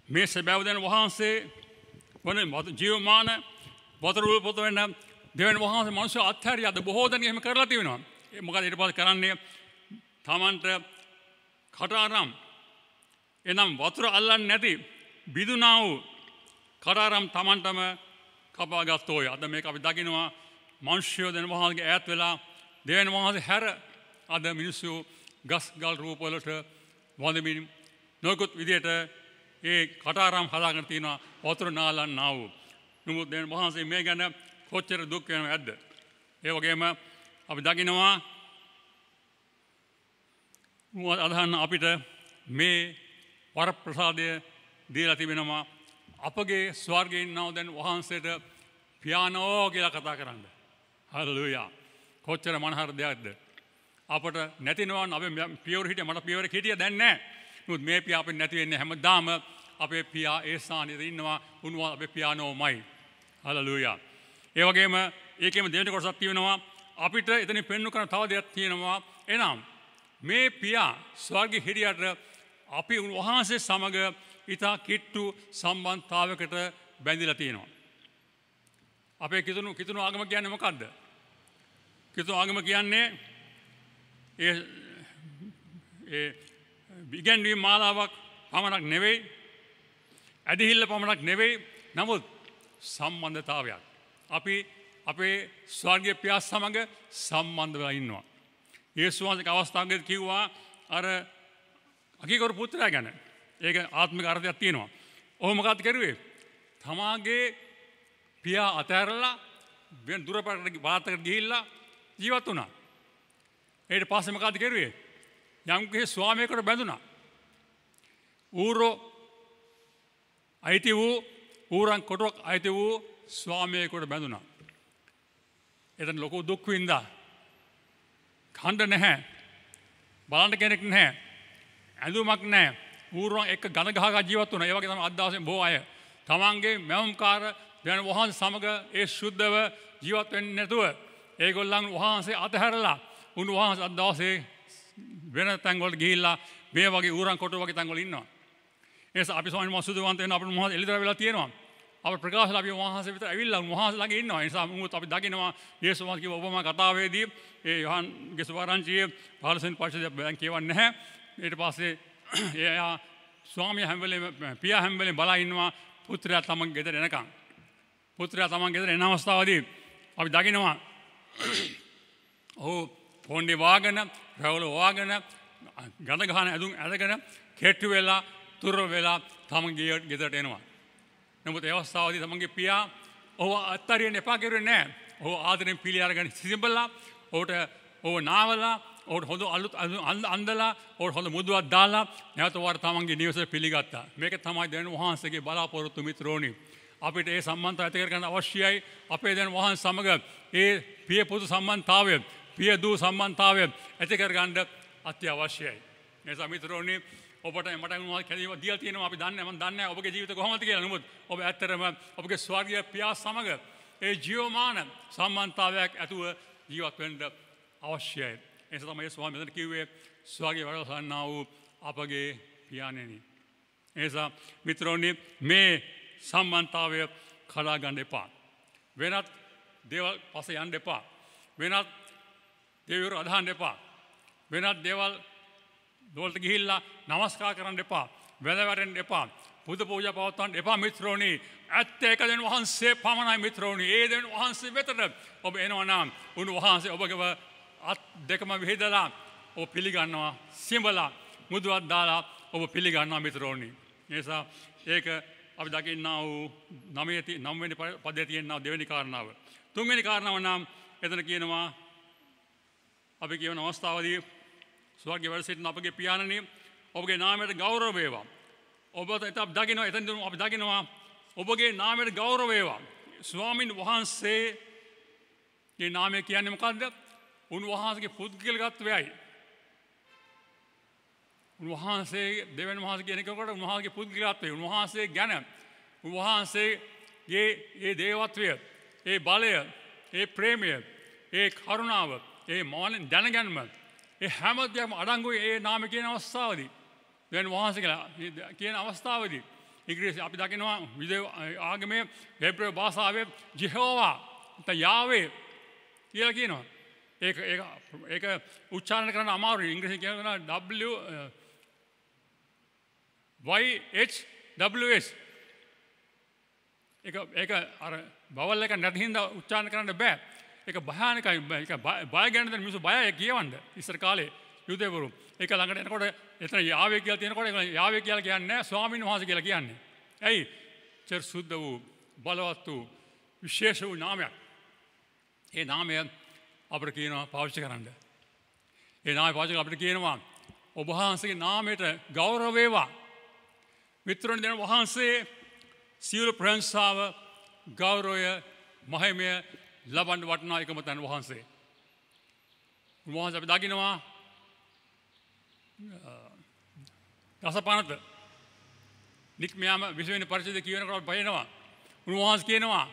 මේ සැබෑව දෙන වහන්සේ වන ජීවමාන වතුර උල්පත වෙන දෙවියන් වහන්සේ මිනිස්සු අත්හැරියාද බොහෝ දෙනෙක් එහෙම කරලා තියෙනවා. මොකද ඊට පස්සේ කරන්නේ තමන්ට කටාරම් එනම් වතුර අල්ලන්නේ නැති බිඳුනා වූ කටාරම් තමන්ටම කපාගත්තෝය. අද මේක අපි දකිනවා මිනිස්සු දෙන වහන්සේගේ ඈත් වෙලා දෙවියන් වහන්සේ හැර අද මිනිස්සු ගස් ගල් රූප වලට වඳමින් නොයෙකුත් විදියට ඒ කටාරම් හදාගෙන තියෙනවා වතුර නාලන්නා වූ. නමුත් දෙවියන් වහන්සේ මේ ගැන කොච්චර දුක් වෙනවද? ඒ වගේම අපි දකිනවා අදහන්න අපිට මේ වරප්‍රසාදය දීලා තිබෙනවා අපගේ ස්වර්ගයේ ඉන්නව දැන් වහන්සේට පියාණෝ කියලා කතා කරන්න. හල්ලෙලූයා. කොච්චර මනහර දෙයක්ද? අපට නැතිනවා අපේ පියවර හිටිය මට පියවර හිටිය දැන් නැහැ. නමුත් මේ පියා අපේ නැති වෙන්නේ හැමදාම අපේ පියා ඒ ස්ථානයේ ඉන්නවා. උන්වහන්සේ අපේ පියානෝමයි. හලෙලූයා. ඒ වගේම ඒකෙම දෙවෙනි කොටසක් තියෙනවා අපිට එතනින් පෙන්වු කරන තව දෙයක් තියෙනවා. එනම් මේ පියා ස්වර්ගයේ හිටියට අපි උන්වහන්සේ සමග ඉතා කිට්ටු සම්බන්ධතාවයකට බැඳිලා තියෙනවා. අපේ කිතුණු ආගම කියන්නේ මොකද්ද? කිතුණු ආගම කියන්නේ ඒ ඉගැන්වීම් මාලාවක් පමණක් නෙවෙයි, ඇදහිල්ල පමණක් නෙවෙයි, නමුත් සම්බන්ධතාවයක්. අපි අපේ ස්වර්ගීය පියා සමග සම්බන්ධ වෙලා ඉන්නවා. යේසුස් වහන්සේ අවස්ථාවකදී කිව්වා අර අකීකරු පුත්‍රයා ගැන. ඒක ආත්මික අර්ථයක් තියෙනවා. ඔහු මොකක්ද කරුවේ? තමාගේ පියා අතහැරලා වෙන දුර පාරකට ගිහිල්ලා ජීවත් වුණා. ඊට පස්සේ මොකක්ද කරුවේ? යම්කිසි ස්වාමියෙකුට බැඳුණා. අයිති වූ ඌරන් කොටුවක් අයිති වූ ස්වාමියෙකුට බැඳුණා. එතන ලොකු දුක් විඳා. කණ්ඩ නැහැ. බලන්න කෙනෙක් නැහැ. ඇඳුමක් නැහැ. ඌරන් එක්ක ගන ගහගා ජීවත් වුණා. ඒ වගේ තමයි අද දවසේ බොහෝ අය තමන්ගේ මැවුම්කාර දැන් වහන්සේ සමග ඒ සුද්ධව ජීවත් වෙන්නේ නැතුව ඒගොල්ලන් වහන්සේ අතහැරලා උන්වහන්සේ අද දවසේ වෙන තැන් වලට ගිහිල්ලා මේ වගේ ඌරන් කොටු වගේ තැන් වල ඉන්නවා. ඒ නිසා අපි ස්වාමීන් වහන්සේ සුදුවන්ත වෙන අපේ වහන්සේ එළිදර වෙලා තියෙනවා. අපේ ප්‍රකාශලා අපි වහන්සේ විතර ඇවිල්ලා වහන්සේ ළඟ ඉන්නවා. ඒ නිසා මුත් අපි දකිනවා යේසුස් වහන්සේ කිව්ව උපමා කතාවේදී ඒ යෝහන්ගේ සුවාරංචියේ 15 වෙනි පරිච්ඡේදය දැන් කියවන්නේ නැහැ. ඊට පස්සේ එයා ස්වාමියා හැම වෙලේම පියා හැම වෙලේම බලා ඉන්නවා පුත්‍රයා තමන්ගේ ගෙදර එනකන්. පුත්‍රයා තමන්ගේ ගෙදර එන අවස්ථාවේදී අපි දකිනවා ඔහු පොණ්ඩේ වාගෙන, රැවුල වාගෙන, ගඳ ගහන ඇඳුම් ඇඳගෙන කෙට්ටු වෙලා, තුර වෙලා තමන්ගේ ගෙදරට එනවා. නමුත් ඒ අවස්ථාවේදී තමන්ගේ පියා ඔහු අත්තරියෙන් එපා කරුවේ නැහැ. ඔහු ආදරෙන් පිළි අරගෙන සිඹලා, ඔහු නාවලා, ඔහුට හොඳ අලුත් අන්දලා, ඔහුට හොඳ මුදුවක් දාලා නැවත වර තමන්ගේ නිවසේ පිළිගත්තා. මේක තමයි දැන් වහන්සේගේ බලාපොරොත්තු මිත්‍රෝනි. අපිට ඒ සම්බන්ධතාවය ඇති කරගන්න අවශ්‍යයි. අපේ දැන් වහන්සේ සමග ඒ පිය පුතු සම්බන්ධතාවය, පිය දූ සම්බන්ධතාවය ඇති කරගන්න අත්‍යවශ්‍යයි. ඒ නිසා මිත්‍රෝනි ඔබට මට මොනවද කැදීම දීලා තියෙනවා අපි දන්නේ මම දන්නේ නැහැ ඔබගේ ජීවිත කොහොමද කියලා. නමුත් ඔබ ඇත්තටම ඔබගේ ස්වර්ගීය පියා සමග ඒ ජීවමාන සම්බන්ධතාවයක් ඇතුව ජීවත් වෙන්න අවශ්‍යයි. ඒ නිසා තමයි ස්වාමීන් වහන්සේ කිව්වේ ස්වර්ගීය වරසන්නා වූ අපගේ පියාණෙනි. ඒ නිසා මිත්‍රෝනි මේ සම්බන්ධතාවය කඩා ගන්න එපා. වෙනත් දේවල් පස්සේ යන්න එපා. වෙනත් දේවල් අදහන්න එපා. වෙනත් දේවල් දොල්ට ගිහිල්ලා නමස්කාර කරන්න එපා. වැඳ වැටෙන්න එපා. පුද පූජා පවත්වන්න එපා මිත්‍රෝනි. ඇත්ත එක දෙන වහන්සේ පමණයි මිත්‍රෝනි. ඒ දෙන වහන්සේ වෙතට ඔබ එනවා නම් උන්වහන්සේ ඔබගේ අත් දෙකම විහිදලා ඔබ පිළිගන්නවා. සිඹලා මුදුවක් දාලා ඔබ පිළිගන්නවා මිත්‍රෝනි. ඒ නිසා ඒක අපි දකින්නා වූ 9 වෙනි පදයේ තියෙනා දෙවෙනි කාරණාව. තුන්වෙනි කාරණාව නම් එතන කියනවා අපි කියවන අවස්ථාවේදී ස්වර්ගයේ වැඩ සිටින අපගේ පියාණනි ඔබගේ නාමයට ගෞරව වේවා. ඔබට අපි දකිනවා ඔබගේ නාමයට ගෞරව වේවා. ස්වාමින් වහන්සේගේ නාමය කියන්නේ මොකද්ද? උන්වහන්සේගේ පුද්ගලිකත්වයයි. උන්වහන්සේ දෙවියන් වහන්සේ කියන එකකට උන්වහන්සේගේ පුද්ගලිකත්වය, උන්වහන්සේ ගැන, උන්වහන්සේගේ ඒ දේවත්වය, ඒ බලය, ඒ ප්‍රේමය, ඒ කරුණාව, ඒ මෝහන දැනගැන්ම, ඒ හැම දෙයක්ම අඩංගුයි ඒ නාමය කියන අවස්ථාවේදී. දෙවියන් වහන්සේ කියන අවස්ථාවේදී ඉංග්‍රීසි අපි දකිනවා විදේව ආගමේ හේබ්‍රේ භාෂාවේ ජෙහෝවා යාවේ කියලා කියනවා. ඒක උච්චාරණය කරන්න අමාරුයි. ඉංග්‍රීසි කියනවා YHWH. ඒක අර බවල් එක නැති හින්දා උච්චාරණය කරන්න බෑ. ඒක භයානකයි. ඒක බය ගැනද මිනිස්සු බයයි කියවන්න. ඉස්සර කාලේ යුදෙවරු. ඒක ළඟට එනකොට එතන යාවේ කියලා තියෙනකොට ඒක යාවේ කියලා කියන්නේ නැහැ. ස්වාමීන් වහන්සේ කියලා කියන්නේ. ඇයි? චර් සුද්ධ වූ බලවත් වූ විශේෂ වූ නාමයක්. ඒ නාමය අපිට කියනවා පාවිච්චි කරන්න. ඒ නාමය පාවිච්චි කරලා අපිට කියනවා ඔබ වහන්සේගේ නාමයට ගෞරව වේවා. මිත්‍රයන් දෙන වහන්සේ සියලු ප්‍රශංසාව, ගෞරවය, මහිමය ලබන්න වටිනා එකම තැන වහන්සේ. උන්වහන්සේ අපි දකිනවා දසපනත නික්මයාම 20 වෙනි පරිච්ඡේදය කියනකොට බලනවා උන්වහන්සේ කියනවා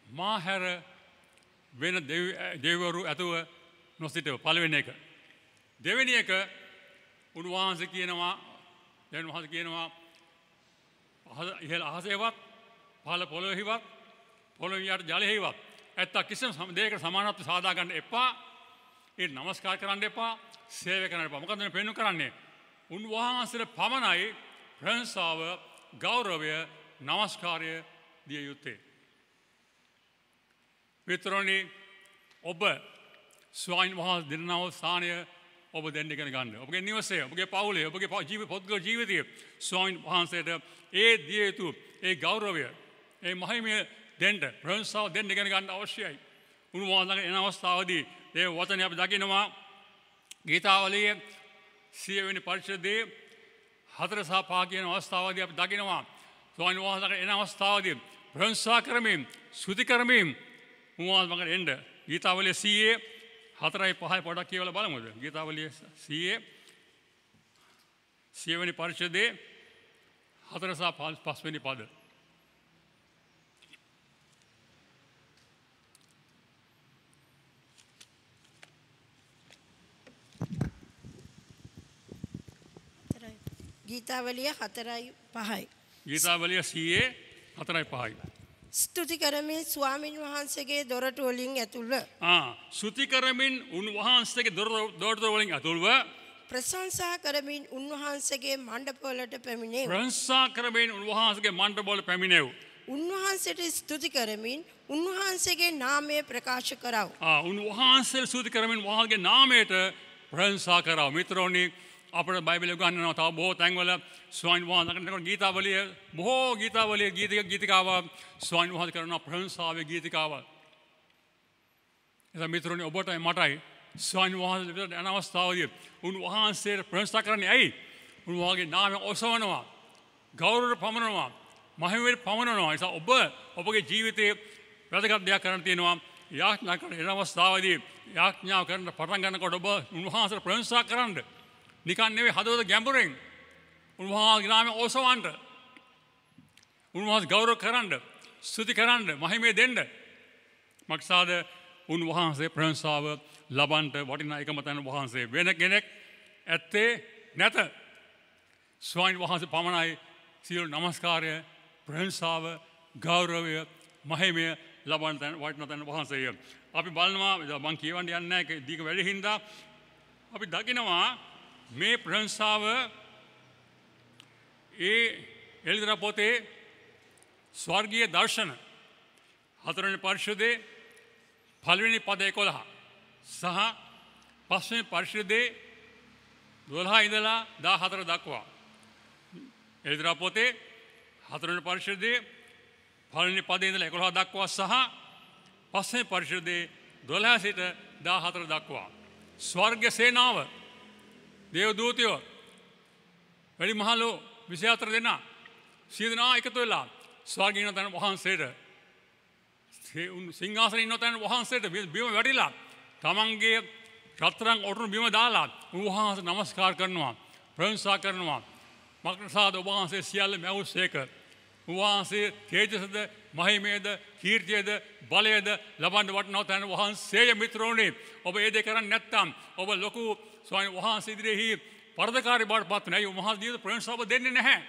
මා හැර වෙන දෙවිවරු ඇතුව නොසිටව. පළවෙනි එක. දෙවෙනි එක උන්වහන්සේ කියනවා දැන් උන්වහන්සේ කියනවා ඉහළ අහසේවත් පහළ පොළොවේවත් පොළොවේ යට ජලයේවත් ඇත්ත කිසිම දෙයකට සමානත්වය සාදා ගන්න එපා. ඒ නමස්කාර කරන්න එපා. සේවය කරන්න එපා. මොකද මේ පෙන්වු කරන්නේ උන්වහන්සේට පමණයි ප්‍රශංසාව, ගෞරවය, නමස්කාරය දිය යුත්තේ. මිත්‍රෝනි ඔබ ස්වාමීන් වහන්සේ දෙන්නව ස්ථානය ඔබ දෙන්න ඉගෙන ගන්න. ඔබගේ නිවසේ, ඔබගේ පවුලේ, ඔබගේ පොත්ගල ජීවිතයේ ස්වාමීන් වහන්සේට ඒ දිය යුතු ඒ ගෞරවය, ඒ මහිමය දෙන්න, ප්‍රශංසාව දෙන්න ඉගෙන ගන්න අවශ්‍යයි. උන්වහන්සේගේ එන අවස්ථාවේදී මේ වචනේ අපි දකිනවා ගීතාවලියේ 100 වෙනි පරිච්ඡේදයේ 4 සහ 5 කියන අවස්ථාවේදී අපි දකිනවා ස්වාමීන් වහන්සේගේ එන අවස්ථාවේදී ප්‍රශංසා කරමින්, ස්තුති කරමින් උන්වහන්සේ එන්න. ගීතාවලියේ 100 4 5 පොඩක් කියවලා බලමුද? ගීතාවලියේ 100 වෙනි පරිච්ඡේදයේ 4 සහ 5 වෙනි පද. ගීතාවලිය 4යි 5යි. ගීතාවලිය 100 4යි 5යි. ස්තුති කරමින් ස්වාමින් වහන්සේගේ දොරටු වලින් ඇතුල්ව. ස්තුති කරමින් උන්වහන්සේගේ දොරටු වලින් ඇතුල්ව. ප්‍රශංසා කරමින් උන්වහන්සේගේ මණ්ඩපවලට පැමිණෙව්. ප්‍රශංසා කරමින් උන්වහන්සේගේ මණ්ඩපවල පැමිණෙව්. උන්වහන්සේට ස්තුති කරමින් උන්වහන්සේගේ නාමය ප්‍රකාශ කරව. උන්වහන්සේ ස්තුති කරමින් වහන්සේගේ නාමයට ප්‍රශංසා කරව. මිත්‍රෝනි අපේ බයිබලයේ ගන්නවා තව බොහෝ තැන්වල ස්වාමීන් වහන්සේකට ගීතාවලිය බොහෝ ගීතාවලිය ගීතිකාව ස්වාමීන් වහන්සේ කරන ප්‍රශංසාවේ ගීතිකාව. එතන මිත්‍රෝනි ඔබට මටයි ස්වාමීන් වහන්සේ යන අවස්ථාවේදී උන්වහන්සේට ප්‍රශංසා කරන්නේ ඇයි? උන්වහන්සේගේ නාමය ඔසවනවා, ගෞරව පමනනවා, මහිමෙ පමනනවා. ඒ නිසා ඔබගේ ජීවිතයේ වැදගත් දෙයක් කරන්න තියෙනවා. යාඥා කරන එන අවස්ථාවේදී යාඥා කරන පටන් ගන්නකොට ඔබ උන්වහන්සේට ප්‍රශංසා කරන්න. නිකන් නෙවෙයි හදවත ගැඹුරෙන් උන්වහන්සේගේ නාමය ඔසවන්න. උන්වහන්සේ ගෞරව කරන්න, ස්තුති කරන්න, මහිමය දෙන්න. මක්සාද උන්වහන්සේ ප්‍රශංසාව ලබන්ට වටිනා එකම තැන වහන්සේ වෙන කෙනෙක් ඇත්තේ නැත. ස්වාමීන් වහන්සේ පමණයි සියලු නමස්කාරය, ප්‍රශංසාව, ගෞරවය, මහිමය ලබන තැන වටිනා තැන වහන්සේය. අපි බලනවා මම කියවන්න යන්නේ නැහැ දීක වැඩි හින්දා අපි දකිනවා මේ ප්‍රශංසාව ඒ එළිදර පොතේ ස්වර්ගීය දර්ශන 4 වෙනි පරිච්ඡේදයේ 5 වෙනි පද 11 සහ 5 වෙනි පරිච්ඡේදයේ 12 ඉඳලා 14 දක්වා එළිදර පොතේ 4 වෙනි පරිච්ඡේදයේ 5 වෙනි පදේ ඉඳලා 11 දක්වා සහ 5 වෙනි පරිච්ඡේදයේ 12 සිට 14 දක්වා ස්වර්ග සේනාව දේව දූතයෝ වැඩි මහලෝ 24 දෙනා සිය දෙනා එකතු වෙලා ස්වර්ගයේ ඉන්න තැන වහන්සේට සිංහාසනේ ඉන්න තැන වහන්සේට බිම වැටිලා තමන්ගේ රත්තරන් ඔටුනු බිම දාලා උන්වහන්සේ නමස්කාර කරනවා ප්‍රශංසා කරනවා. මක්නසාද වහන්සේ සියල්ල මැවුසේක. උන්වහන්සේ තේජසද මහිමේද කීර්තියද බලයද ලබන්න වටිනා තැන වහන්සේය. මිත්‍රෝනි ඔබ ඒ දෙක කරන්නේ නැත්නම් ඔබ ලොකු ස්වාමීන් වහන්සේ ඉදිරියේ පරදකාරී බවටපත් නැහැ. උන්වහන්සේ දීලා ප්‍රශංසාව දෙන්නේ නැහැ.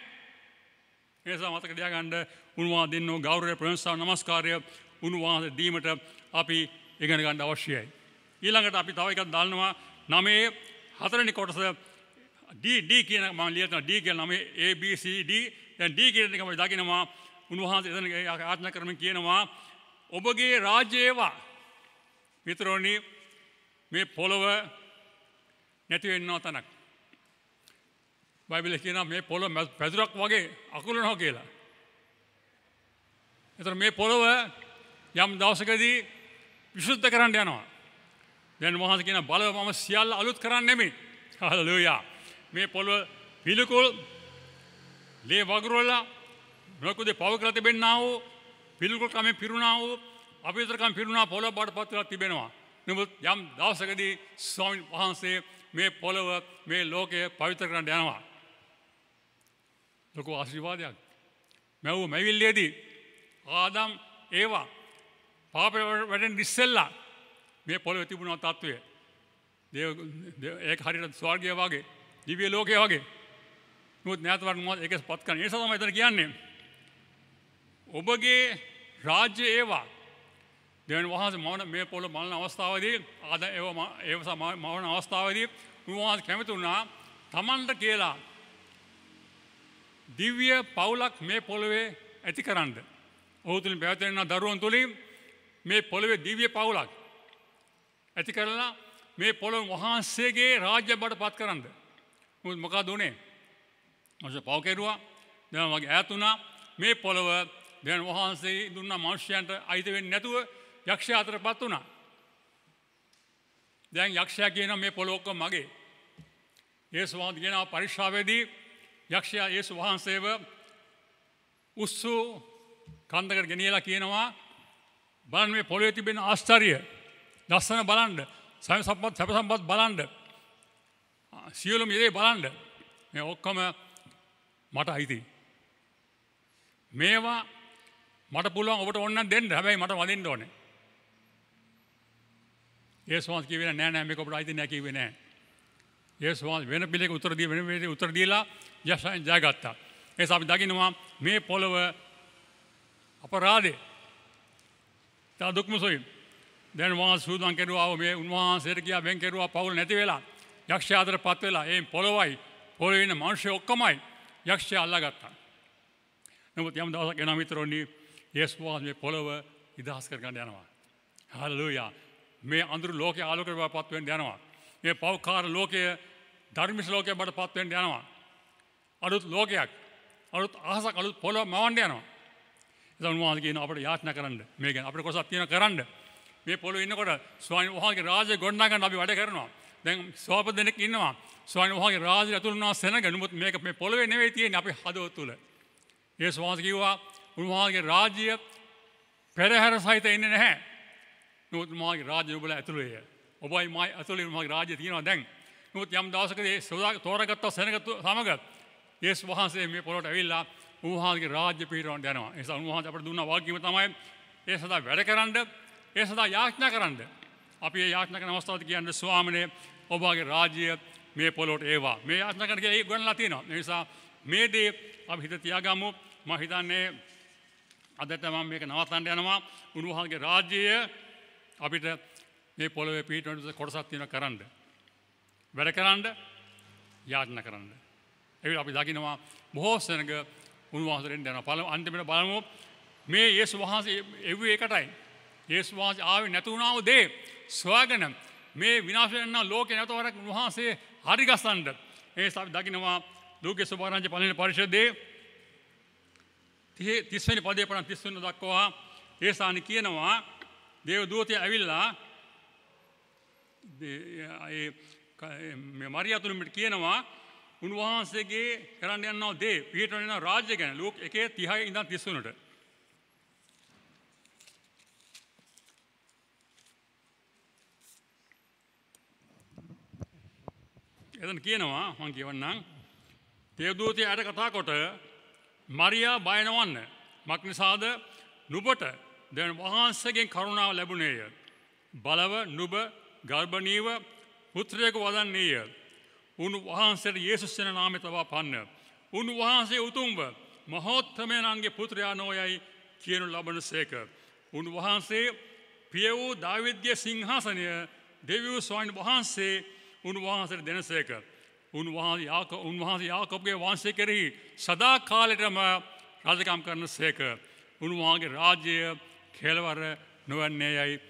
ඒ නිසා මතක තියාගන්න උන්වහන්සේ දෙන්නෝ ගෞරවය, ප්‍රශංසාව, නමස්කාරය උන්වහන්සේ දීමට අපි ඉගෙන ගන්න අවශ්‍යයි. ඊළඟට අපි තව එකක් දානවා 9 4වෙනි කොටස D කියන මම ලියනවා D කියන නමේ A B C D. දැන් D කියන එක අපි දකිනවා උන්වහන්සේ එතන ආඥා කරමින් කියනවා ඔබගේ රාජ්‍යයවා. මිත්‍රෝනි මේ පොළව නැති වෙන්නව තනක්. බයිබලයේ කියනවා මේ පොළව පැදුරක් වගේ අකුලනවා කියලා. ඒතර මේ පොළව යම් දවසකදී විසුද්ධ කරන්න යනවා. දැන් වහන්සේ කියන බලව මම සියල්ල අලුත් කරන්නේ නෙමෙයි. හලෙලූයා. මේ පොළව පිළිකුල් ලේ වගුරුවලා මොකද පව කරලා තිබෙන්නා වූ පිළිකුල් කමෙන් පිරුණා වූ අපිතරකම් පිරුණා පොළව බඩපත් වෙලා තිබෙනවා. නමුත් යම් දවසකදී ස්වාමීන් වහන්සේ මේ පොළව මේ ලෝකය පවිත්‍ර කරන්න යනවා. ලොකු ආශිර්වාදයක්. මැව් මැවිල්ලේදී ආදම් ඒවා පාපේ වැඩෙන් ඉස්සෙල්ලා මේ පොළවේ තිබුණ තත්වය. ඒක හරියට ස්වර්ගය වගේ, දිව්‍ය ලෝකය වගේ. නමුත් නැවත වරක් මොකද ඒකස් පත් කරන්නේ. ඒ නිසා තමයි එතන කියන්නේ. ඔබගේ රාජ්‍ය ඒවා දෙවියන් වහන්සේ මවන මේ පොළොව මවන අවස්ථාවේදී ආදම් ඒව මවන අවස්ථාවේදී උන්වහන්සේ කැමති වුණා තමන්ට කියලා දිව්‍ය පවුලක් මේ පොළවේ ඇතිකරන්න. ඔහු තුලින් පැවතෙන දරුවන් තුලින් මේ පොළවේ දිව්‍ය පවුලක් ඇති කරලා මේ පොළොව වහන්සේගේ රාජ්‍ය බවට පත් කරන්න. මොකද උනේ? මොකද පව කෙරුවා. දැන් වගේ ඈත් වුණා. මේ පොළොව දැන් වහන්සේ දුන්නා මිනිස්යන්ට අයිති වෙන්නේ නැතුව යක්ෂයා අතරපත් වුණා. දැන් යක්ෂයා කියනවා මේ පොළොව ඔක්කොම මගේ. යේසුස් වහන්සේ කියනවා පරික්ෂාවේදී යක්ෂයා යේසුස් වහන්සේව උස්සු කන්දකට ගෙනියලා කියනවා බලන්න මේ පොළොවේ තිබෙන ආශ්චර්ය දර්ශන බලන්න සැප සම්පත් බලන්න සියලුම දේ බලන්න මේ ඔක්කොම මට අයිති. මේවා මට පුළුවන් ඔබට ඕන නම් දෙන්න. හැබැයි මට වදින්න ඕනේ. යේසුස් වහන්සේ කිව්වේ නෑ මේක ඔබට අයිති නෑ කිව්වේ නෑ. යේසුස් වහන්සේ වෙන පිළික උත්තර දීලා යශයන් ජයගත්තා. ඒ නිසා අපි දකින්නවා මේ පොළව අපරාධේ තා දුක්මුසොයි. දැන් වහන්සේ සූදානම් කෙරුවා මේ උන්වහන්සේට කියා වෙන් කෙරුවා පවුල නැති වෙලා යක්ෂයා අතරපත් වෙලා ඒ පොළොවයි පොළොවේ ඉන්න මිනිස්සු ඔක්කොමයි යක්ෂයා අල්ලගත්තා. නමුත් යම් දවසක් එනවා මිත්‍රෝනි යේසුස් වහන්සේ මේ පොළොව ඉදහස් කර ගන්න යනවා. හල්ලෙලූයා. මේ අඳුරු ලෝකයේ ආලෝකයට පත් වෙන්න යනවා. මේ පෞකාර ලෝකයේ ධර්මිෂ ලෝකයට පත් වෙන්න යනවා. අලුත් ලෝකයක් අලුත් අහසක් අලුත් පොළොව මවන්න යනවා. එතන උන්වහන්සේ කියන අපිට යාඥා කරන්න. මේ ගැන අපිට කොටසක් තියෙනවා කරන්න. මේ පොළොවේ ඉන්නකොට ස්වාමීන් වහන්සේගේ රාජ්‍ය ගොඩනගා ගන්න අපි වැඩ කරනවා. දැන් සෝප දෙනෙක් ඉන්නවා. ස්වාමීන් වහන්සේගේ රාජ්‍ය ඇතුළු වුණා සෙනග. නමුත් මේක මේ පොළොවේ නෙවෙයි තියෙන්නේ අපි හදවත තුළ. යේසුස් වහන්සේ කිව්වා උන්වහන්සේගේ රාජ්‍ය පෙරහැර සහිත ඉන්නේ නැහැ. නමුත් උන්වහන්සේගේ රාජ්‍ය ඔබලා ඇතුළේය. ඔබයි මයි ඇතුළේ උන්වහන්සේගේ රාජ්‍ය තියෙනවා දැන්. නමුත් යම් දවසකදී තෝරාගත්ත සෙනග සමග යේසුස් වහන්සේ මේ පොළොවට ඇවිල්ලා උන්වහන්සේගේ රාජ්‍ය පිහිටවන්න යනවා. ඒ නිසා උන්වහන්සේ අපට දුන්න වාග්යම තමයි ඒ සදා වැඩ කරන්න, ඒ සදා යාඥා කරන්න. අපි ඒ යාඥා කරන අවස්ථාවදී කියන්නේ ස්වාමීනේ ඔබගේ රාජ්‍ය මේ පොළොවට ඒවා. මේ යාඥා කරන එක ගොඩනලා තියෙනවා. ඒ නිසා මේ දේ අපි හිත තියාගමු. මම හිතන්නේ අදට මම මේක නවත්තන්න යනවා. උන්වහන්සේගේ රාජ්‍යය අපිට මේ පොළොවේ පිහිටවන්න කොටසක් තියෙනවා කරන්න. වැඩ කරන්න, යාඥා කරන්න. ඒ අපි දකිනවා බොහෝ සෙනඟ උන්වහන්සේට යනවා. අන්තිමට බලමු මේ යේසුස් වහන්සේ එව්වේ එකටයි. යේසුස් වහන්සේ ආවේ නැතු වුණා වූ දේ සොයාගෙන මේ විනාශ වෙන ලෝකේ නැවත වරක් උන්වහන්සේ හරි ගස්සන්න. ඒ නිසා අපි දකිනවා ලූකේ සුභාරංචි පළවෙනි පරිච්ඡේදයේ 30 වෙනි පදයේ පටන් 30 වෙනි දක්වා ඒසානි කියනවා දේව දූතය ඇවිල්ලා මේ මරියා තුලින් කියනවා උන්වහන්සේගේ කරන්න යනවා දේ පිටරන යන රාජ්‍ය ගැන ලෝක 1:30 ඉඳන් 30 වෙනට. එතන කියනවා මම කියවන්නම් දේවදූතය අර කතා කොට මරියා බය නොවන්න. මක්නිසාද නුඹට දැන් වහන්සේගෙන් කරුණාව ලැබුණේය. බලව නුඹ ගර්භණීව පුත්‍රයෙකු වදන්නේය. උන්වහන්සේට යේසුස් යන නාමය තබා පන්න. උන්වහන්සේ උතුම්ව මහෝත්තමයන්ගේ පුත්‍රයා නොයයි කියනු ලබනසේක. උන්වහන්සේ පිය වූ දාවිද්ගේ සිංහාසනය දෙවියෝ ස්වාමීන් වහන්සේ උන්වහන්සේට දෙනසේක. උන්වහන්සේ යාකෝබගේ වංශය කෙරෙහි සදා කාලෙටම රාජකම් කරනසේක. උන්වහන්සේගේ රාජ්‍යය කෙලවර නොවන්නේ යයි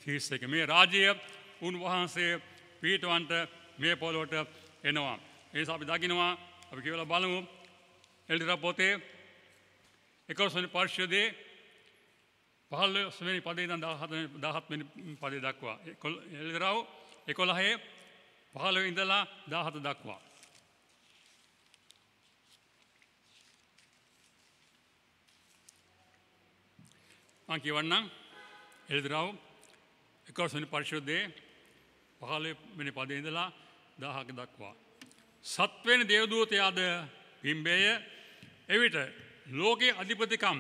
කීසේක. මේ රාජ්‍යය උන්වහන්සේ පිටවන්ට මේ පොළොවට එනවා. ඒ නිසා අපි දකිනවා අපි කියලා බලමු එල්දරා පොතේ 11 වෙනි පරිච්ඡේදයේ 15 වෙනි පදේ ඉඳන් 17 වෙනි පදේ දක්වා. එල්දරා 11 15 ඉඳලා 17 දක්වා. මම කියවන්නම් එල්දරා 11 පරිශුද්ධයේ 15 වෙනි පදේ ඉඳලා 10ක දක්වා. සත්වෙනි දේවදූතයාද පිම්බේය. එවිට ලෝකයේ අධිපතිකම්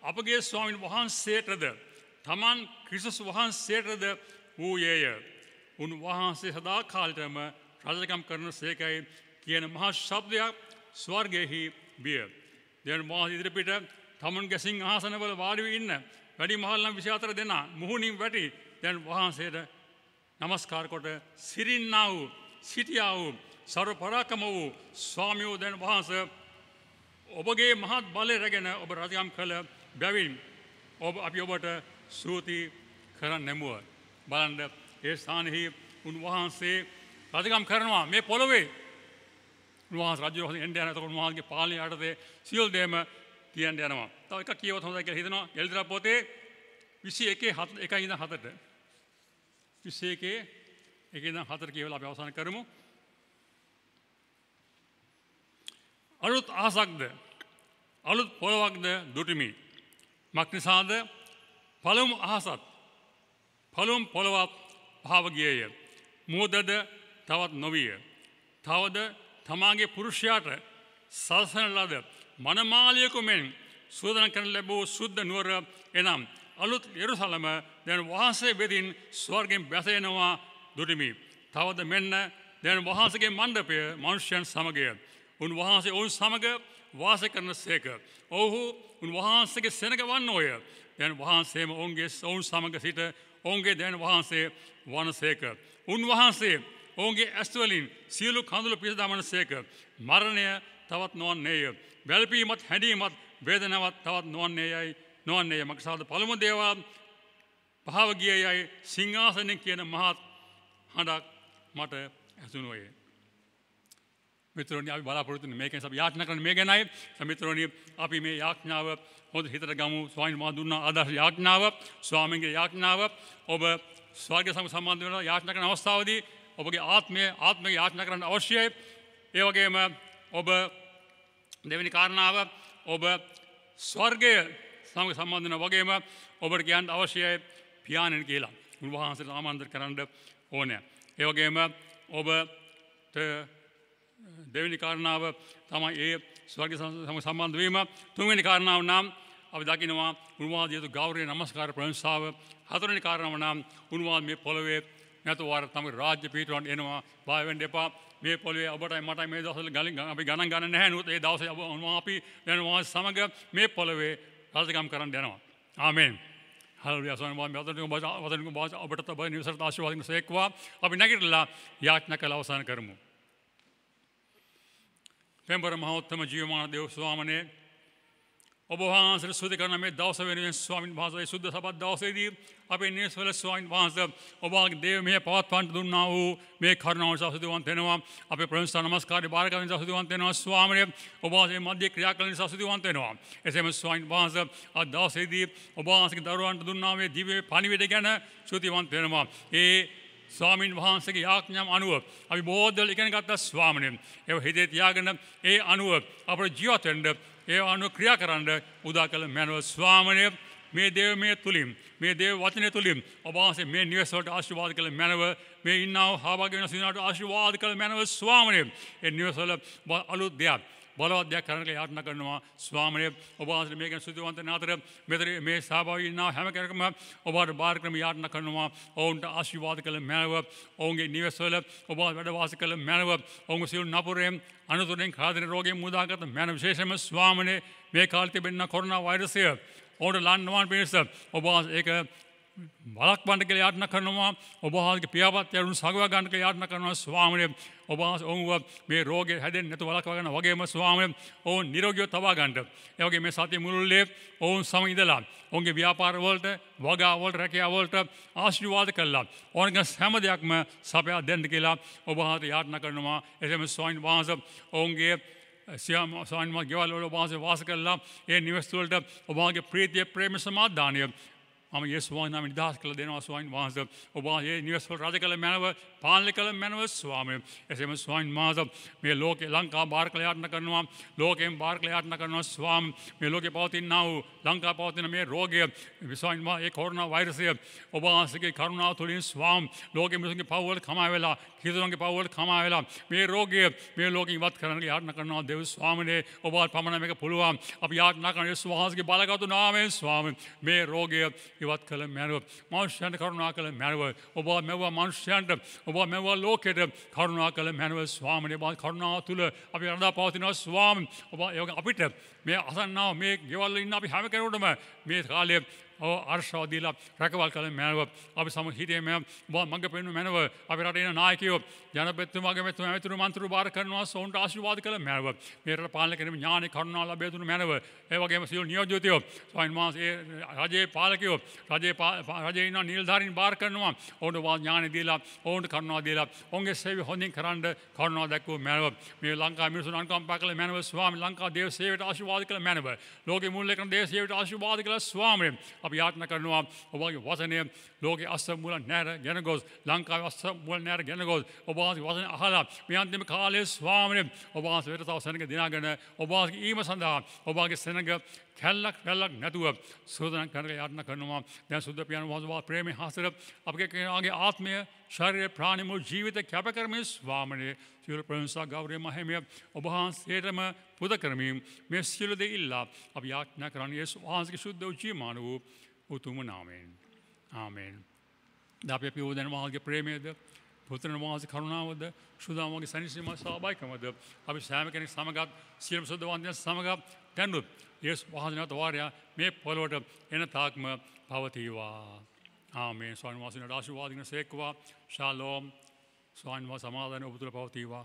අපගේ ස්වාමීන් වහන්සේටද තමන් ක්‍රිස්තුස් වහන්සේටද වූයේය. උන්වහන්සේ සදා කාලෙටම රජකම් කරන සේකයි කියන මහා ශබ්දයක් ස්වර්ගයෙහි බිය. දෙවන මහා ඉදිරිපිට තමන්ගේ සිංහාසනවල වාඩි වී ඉන්න වැඩි මහල්ලන් 24 දෙනා මුහුණින් වැටි දැන් වහන්සේට නමස්කාර කොට සිරින්නා වූ සිටියා වූ සර්ව පරාක්‍රම වූ ස්වාමියෝ දැන් වහන්සේ ඔබගේ මහත් බලය රැගෙන ඔබ රජකම් කළ බැවින් අපි ඔබට ස්තුති කරන්නෙමුව. බලන්න ඒ ස්ථානෙහි උන්වහන්සේ රජකම් කරනවා මේ පොළොවේ. උන්වහන්සේ රජුගේ එන්න යන එතකොට උන්වහන්සේගේ පාලනය යටතේ සියලු දේම තියන්න යනවා. තව එකක් කියවොත් හොඳයි කියලා හිතනවා. එල්දරා පොතේ 21 ඉඳන් 4ට 21 ඉඳන් 4 කියවලා අපි අවසන් කරමු. අලුත් අහසක්ද අලුත් පොළොවක්ද දුටිමි. මක්නිසාද පළමු අහසත් පළමු පොළොවත් පහව ගියේය. මුහුදද තවත් නොවිය. තවද තමාගේ පුරුෂයාට සලසන ලද මනමාලියකු මෙන් සූදානම් කරන ලැබූ සුද්ධ නුවර එනම් අලුත් යෙරුසලම දැන් වහන්සේ වෙතින් ස්වර්ගයෙන් බැසෙනවා දුටිමි. තවද මෙන්න දැන් වහන්සේගේ මණ්ඩපය මනුෂ්‍යයන් සමගය. උන්වහන්සේ ඔවුන් සමග වාසය කරන සේක. ඔවුහු උන්වහන්සේගේ සෙනග වන්නෝය. දැන් වහන්සේම ඔවුන් සමග සිට ඔවුන්ගේ දැන් වහන්සේ වනසේක. උන්වහන්සේ ඔවුන්ගේ ඇස්වලින් සියලු කඳුළු පිස දමන සේක. මරණය තවත් නොවන්නේය. වැළපීමත් හැඬීමත් වේදනාවත් තවත් නොවන්නේය. මක්සාද පළමු දේවල් පහව ගියේයයි සිංහාසනෙන් කියන මහත් හඬක් මට ඇසුණෝය. මිත්‍රෝනි අපි බලාපොරොත්තු වෙන මේකෙන් අපි යාඥා කරන මේ ගැනයි. මිත්‍රෝනි අපි මේ යාඥාව හොඳ හිතට ගමු. ස්වාමීන් වහන්සේ දුන්නා ආදර්ශ යාඥාව, ස්වාමීන්ගේ යාඥාව ඔබ ස්වර්ග සම්බන්ධ වෙන යාඥා කරන අවස්ථාවේදී ඔබගේ ආත්මය යාඥා කරන්න අවශ්‍යයි. ඒ වගේම ඔබ දෙවෙනි කාරණාව ඔබ ස්වර්ගය සමග සම්බන්ධ වෙන වගේම ඔබට කියන්න අවශ්‍යයි පියාණන් කියලා. උන්වහන්සේට ආමන්ත්‍රණ කරන්න ඕනේ. ඒ වගේම ඔබට දෙවෙනි කාරණාව තමයි ඒ ස්වර්ග සම්බන්ධ වීම. තුන්වෙනි කාරණාව නම් අපි දකිනවා උන්වහන්සේට ගෞරවය නමස්කාර ප්‍රශංසාව. හතරවෙනි කාරණාව නම් උන්වහන්සේ මේ පොළවේ නැතු වාර තමයි රාජ්‍ය පීඨවන්ට එනවා. බය වෙන්න එපා. මේ පොළවේ ඔබටයි මටයි මේ දවස්වල අපි ගණන් ගන්න නැහැ නේද? ඒ දවසේ අපි දැන් වහන්සේ සමග මේ පොළවේ රාජකම් කරන්න යනවා. ආමෙන්. හල්ලුයා ස්වාමීන් වහන්සේ ඔබට ඔබ නිවසට ආශිර්වාද කරන සේක්වා. අපි නැගිටලා යාඥා කළ අවසන් කරමු. පෙම්බර මහෝත්තම ජීවමාන දේව ස්වාමනේ ඔබ වහන්සේට ස්තුති කරන මේ දවස වෙනුවෙන් ස්වාමීන් වහන්සේ සුද්ධ සබත් දවසේදී අපේ නිවසවල ස්වාමීන් වහන්සේ ඔබ වහන්සේ දේව මෙහෙ පවත්වන්න දුන්නා වූ මේ කරුණාව සතුටුවන්ත වෙනවා. අපේ ප්‍රශංසා නමස්කාරය බාර ගන්න සතුටුවන්ත වෙනවා ස්වාමනේ. ඔබ වහන්සේ මැද ක්‍රියා කරන සතුටුවන්ත වෙනවා. එසේම ස්වාමීන් වහන්සේ අද දවසේදී ඔබ වහන්සේගේ දරුවන්ට දුන්නා මේ දිව්‍ය පණිවිඩ ගැන ස්තුතිවන්ත වෙනවා. ඒ ස්වාමීන් වහන්සේගේ යාඥාම් අනුව අපි බෝධල් ඉගෙන ගත්තා ස්වාමීන්. ඒ හිතේ තියාගෙන ඒ අනුව අපේ ජීවිත වෙන්න ඒ අනුව ක්‍රියා කරන්න උදා කළ මැනව ස්වාමීන්. මේ දේව මේ තුලින් මේ දේව වචනේ තුලින් ඔබ වහන්සේ මේ නිවස වලට ආශිර්වාද කළ මැනව මේ ඉන්නව හාභාගී වෙන සිනාට ආශිර්වාද කළ මැනව ස්වාමීන්. ඒ නිවස වල අලුත් දෙයක් බලවත් දෙයක් කරන්න යාඥා කරනවා ස්වාමීන්. ඔබ වහන්සේ මේකෙන් සුදුවන්ත නාතර මෙතන මේ සහභාගී ඉන්නා හැම කෙනෙක්ම ඔබට බාර ක්‍රම යාඥා කරනවා. ඔවුන්ට ආශිර්වාද කළ මැනව ඔවුන්ගේ නිවසවල ඔබ වැඩ වාසය කළ මැනව ඔවුන්ගේ සියලු නපුරෙන් අනුතුරෙන් කාදින රෝගයෙන් මුදාගත් මැනව විශේෂයෙන්ම ස්වාමීන් මේ කාලේ තිබෙන කොරෝනා වෛරසය ඔවුන්ට ලන්නවන් පිණිස ඔබ ඒක බලක්වන්න කියලා යාඥා කරනවා. ඔබ වහන්සේගේ පියාපත් යරුන් සගවා ගන්න කියලා යාඥා කරනවා ස්වාමීන්. ඔබ වහන්සේ මේ රෝගේ හැදෙන්නේ නැතුව වළක්වා ගන්න වගේම ස්වාමීන් ඔවුන් නිරෝගීව තබා ගන්නට. ඒ වගේ මේ සතිය මුළුල්ලේ ඔවුන් සමග ඉඳලා ඔවුන්ගේ ව්‍යාපාර වලට වගා වලට රැකියාව වලට ආශිර්වාද කළා. ඔවුන්ගේ හැම දෙයක්ම සපයා දෙන්න කියලා ඔබ වහන්සේ යාඥා කරනවා. එසේම ස්වාමීන් වහන්සේ ඔවුන්ගේ ස්වාමීන් වහන්සේ ගෙවල් වල ඔබ වහන්සේ වාස කළා. ඒ නිවස් වලට ඔබ වහන්සේගේ ප්‍රීතිය ප්‍රේම සමාදානය මම යේසුස් වහන්සේ නමින් නිදහස් කළ දෙනවා ස්වාමීන් වහන්සේ. ඔබ වහන්සේ නිවස්වල රජ කළ මැනව පාලනය කළ මැනව ස්වාමීන්. එසේම ස්වාමීන් වහන්සේ මේ ලෝකේ ලංකාව බාර කළ යාත්නා කරනවා. ලෝකයෙන් බාර කළ යාත්නා කරනවා ස්වාමීන්. මේ ලෝකේ පවතිනා වූ ලංකාව පවතින මේ රෝගය ස්වාමීන් වහන්සේ ඒ කොරෝනා වෛරසය ඔබ වහන්සේගේ කරුණාව තුළින් ස්වාමීන් ලෝකෙ මිනිසුන්ගේ පව් වල කමා වෙලා කිසිදුන්ගේ පව් වල කමා වෙලා මේ රෝගය මේ ලෝකෙ ඉවත් කරන්න යාත්නා කරනවා දේව ස්වාමීනේ ඔබ පමණ මේක පුළුවන්. අපි යාත්නා කරන යේසුස් වහන්සේගේ බලගත් නාමයෙන් ස්වාමීන් මේ රෝගය ඉවත් කළ මැනව මනුෂ්‍යයන්ට කරුණා කළ මැනව ඔබ මෙවුවා මනුෂ්‍යයන්ට ඔබ මෙවුවා ලෝකෙට කරුණා කළ මැනව ස්වාමීනේ ඔබ කරුණාව තුළ අපි රඳා පවතිනවා ස්වාමීන්. ඔබ අපිට මේ අසන්නාව මේ ගෙවල් වල ඉන්න අපි හැම කෙනෙකුටම මේ කාලයේ අර්ශාව දීලා රැකවල් කළ මැනව අපි සම හිතේ මඟ පෙන්වන මැනව අපි රටේ ඉන්න නායකයෝ ජනපතිතුමාගේ මෙතුරු මන්ත්‍රීවරු බාර කරනවා සොවුන්ට ආශිර්වාද කළ මැනව මේ රට පාලනය කිරීමේ ඥානෙ කරුණාව ලැබෙ දුණු මැනව ඒ වගේම සියලු නියෝජිතයෝ ස්වාමීන් වහන්සේ රජයේ පාලකයෝ රජයේ ඉන්න නිලධාරීන් බාර කරනවා ඔවුන්ට ඥානෙ දීලා ඔවුන්ට කරුණාව දීලා ඔවුන්ගේ සේවය හොඳින් කරන්න කරුණාව දක්වපු මැනව මේ ලංකාවේ මිනිසුන් අනුකම්පා කළ මැනව ස්වාමීන් ලංකා දේව සේවයට ආශිර්වාද කළ මැනව ලෝකෙ මුල් එකන දේව සේවයට ආශිර්වාද කළ ස්වාමීන් අපි යාත්නා කරනවා ඔබගේ වචනය ලෝකයේ අස්සමුල නැර ගෙන ගොස් ලංකාවේ අස්සමුල නැර ගෙන ගොස් ඔබ වහන්සේ වචන අහලා මේ අන්තිම කාලයේ ස්වාමීන් ඔබ වහන්සේ වෙත තව සෙනඟ දිනාගෙන ඔබ වහන්සේ ඊම සඳහා ඔබගේ සෙනඟ කැල්ලක් නැතුව සෝදන කරන යාත්නා කරනවා. දැන් සුද්ධ පියාණන් වහන්සේ ප්‍රේමයේ හසර අපගේ ආත්මය ශරීර ප්‍රාණ මුළු ජීවිත කැප කරමින් ස්වාමීන් සියලු ප්‍රශංසා ගෞරවය මහිමය ඔබ වහන්සේටම පුද කරමින් මේ සියලු දේ ඉල්ලා අපි යාඥා කරන්නේ යේසුස් වහන්සේගේ සුද්ධ ජීවමාන වූ උතුම් නාමයෙන්. ආමෙන්. අපි පියෝදන වහන්සේගේ ප්‍රේමයද පුත්‍රයන් වහන්සේ කරුණාවද සුදාමගේ සනිසීම සහභාගීකමද අපි සෑම කෙනෙක් සමගත් සියලු සුද්ධවන්තයන් සමග දැනුත් යේසුස් වහන්සේට වාරයා මේ පොළොවට එන තාක්ම පවතිවා. ආමෙන්. ස්වාමීන් වහන්සේට ආශිර්වාද කරන සේක්වා. ශාලෝම්. ස්වාමීන් වහන්සේ සමාදාන ඔබ තුළ පවතිවා.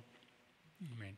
ආමෙන්.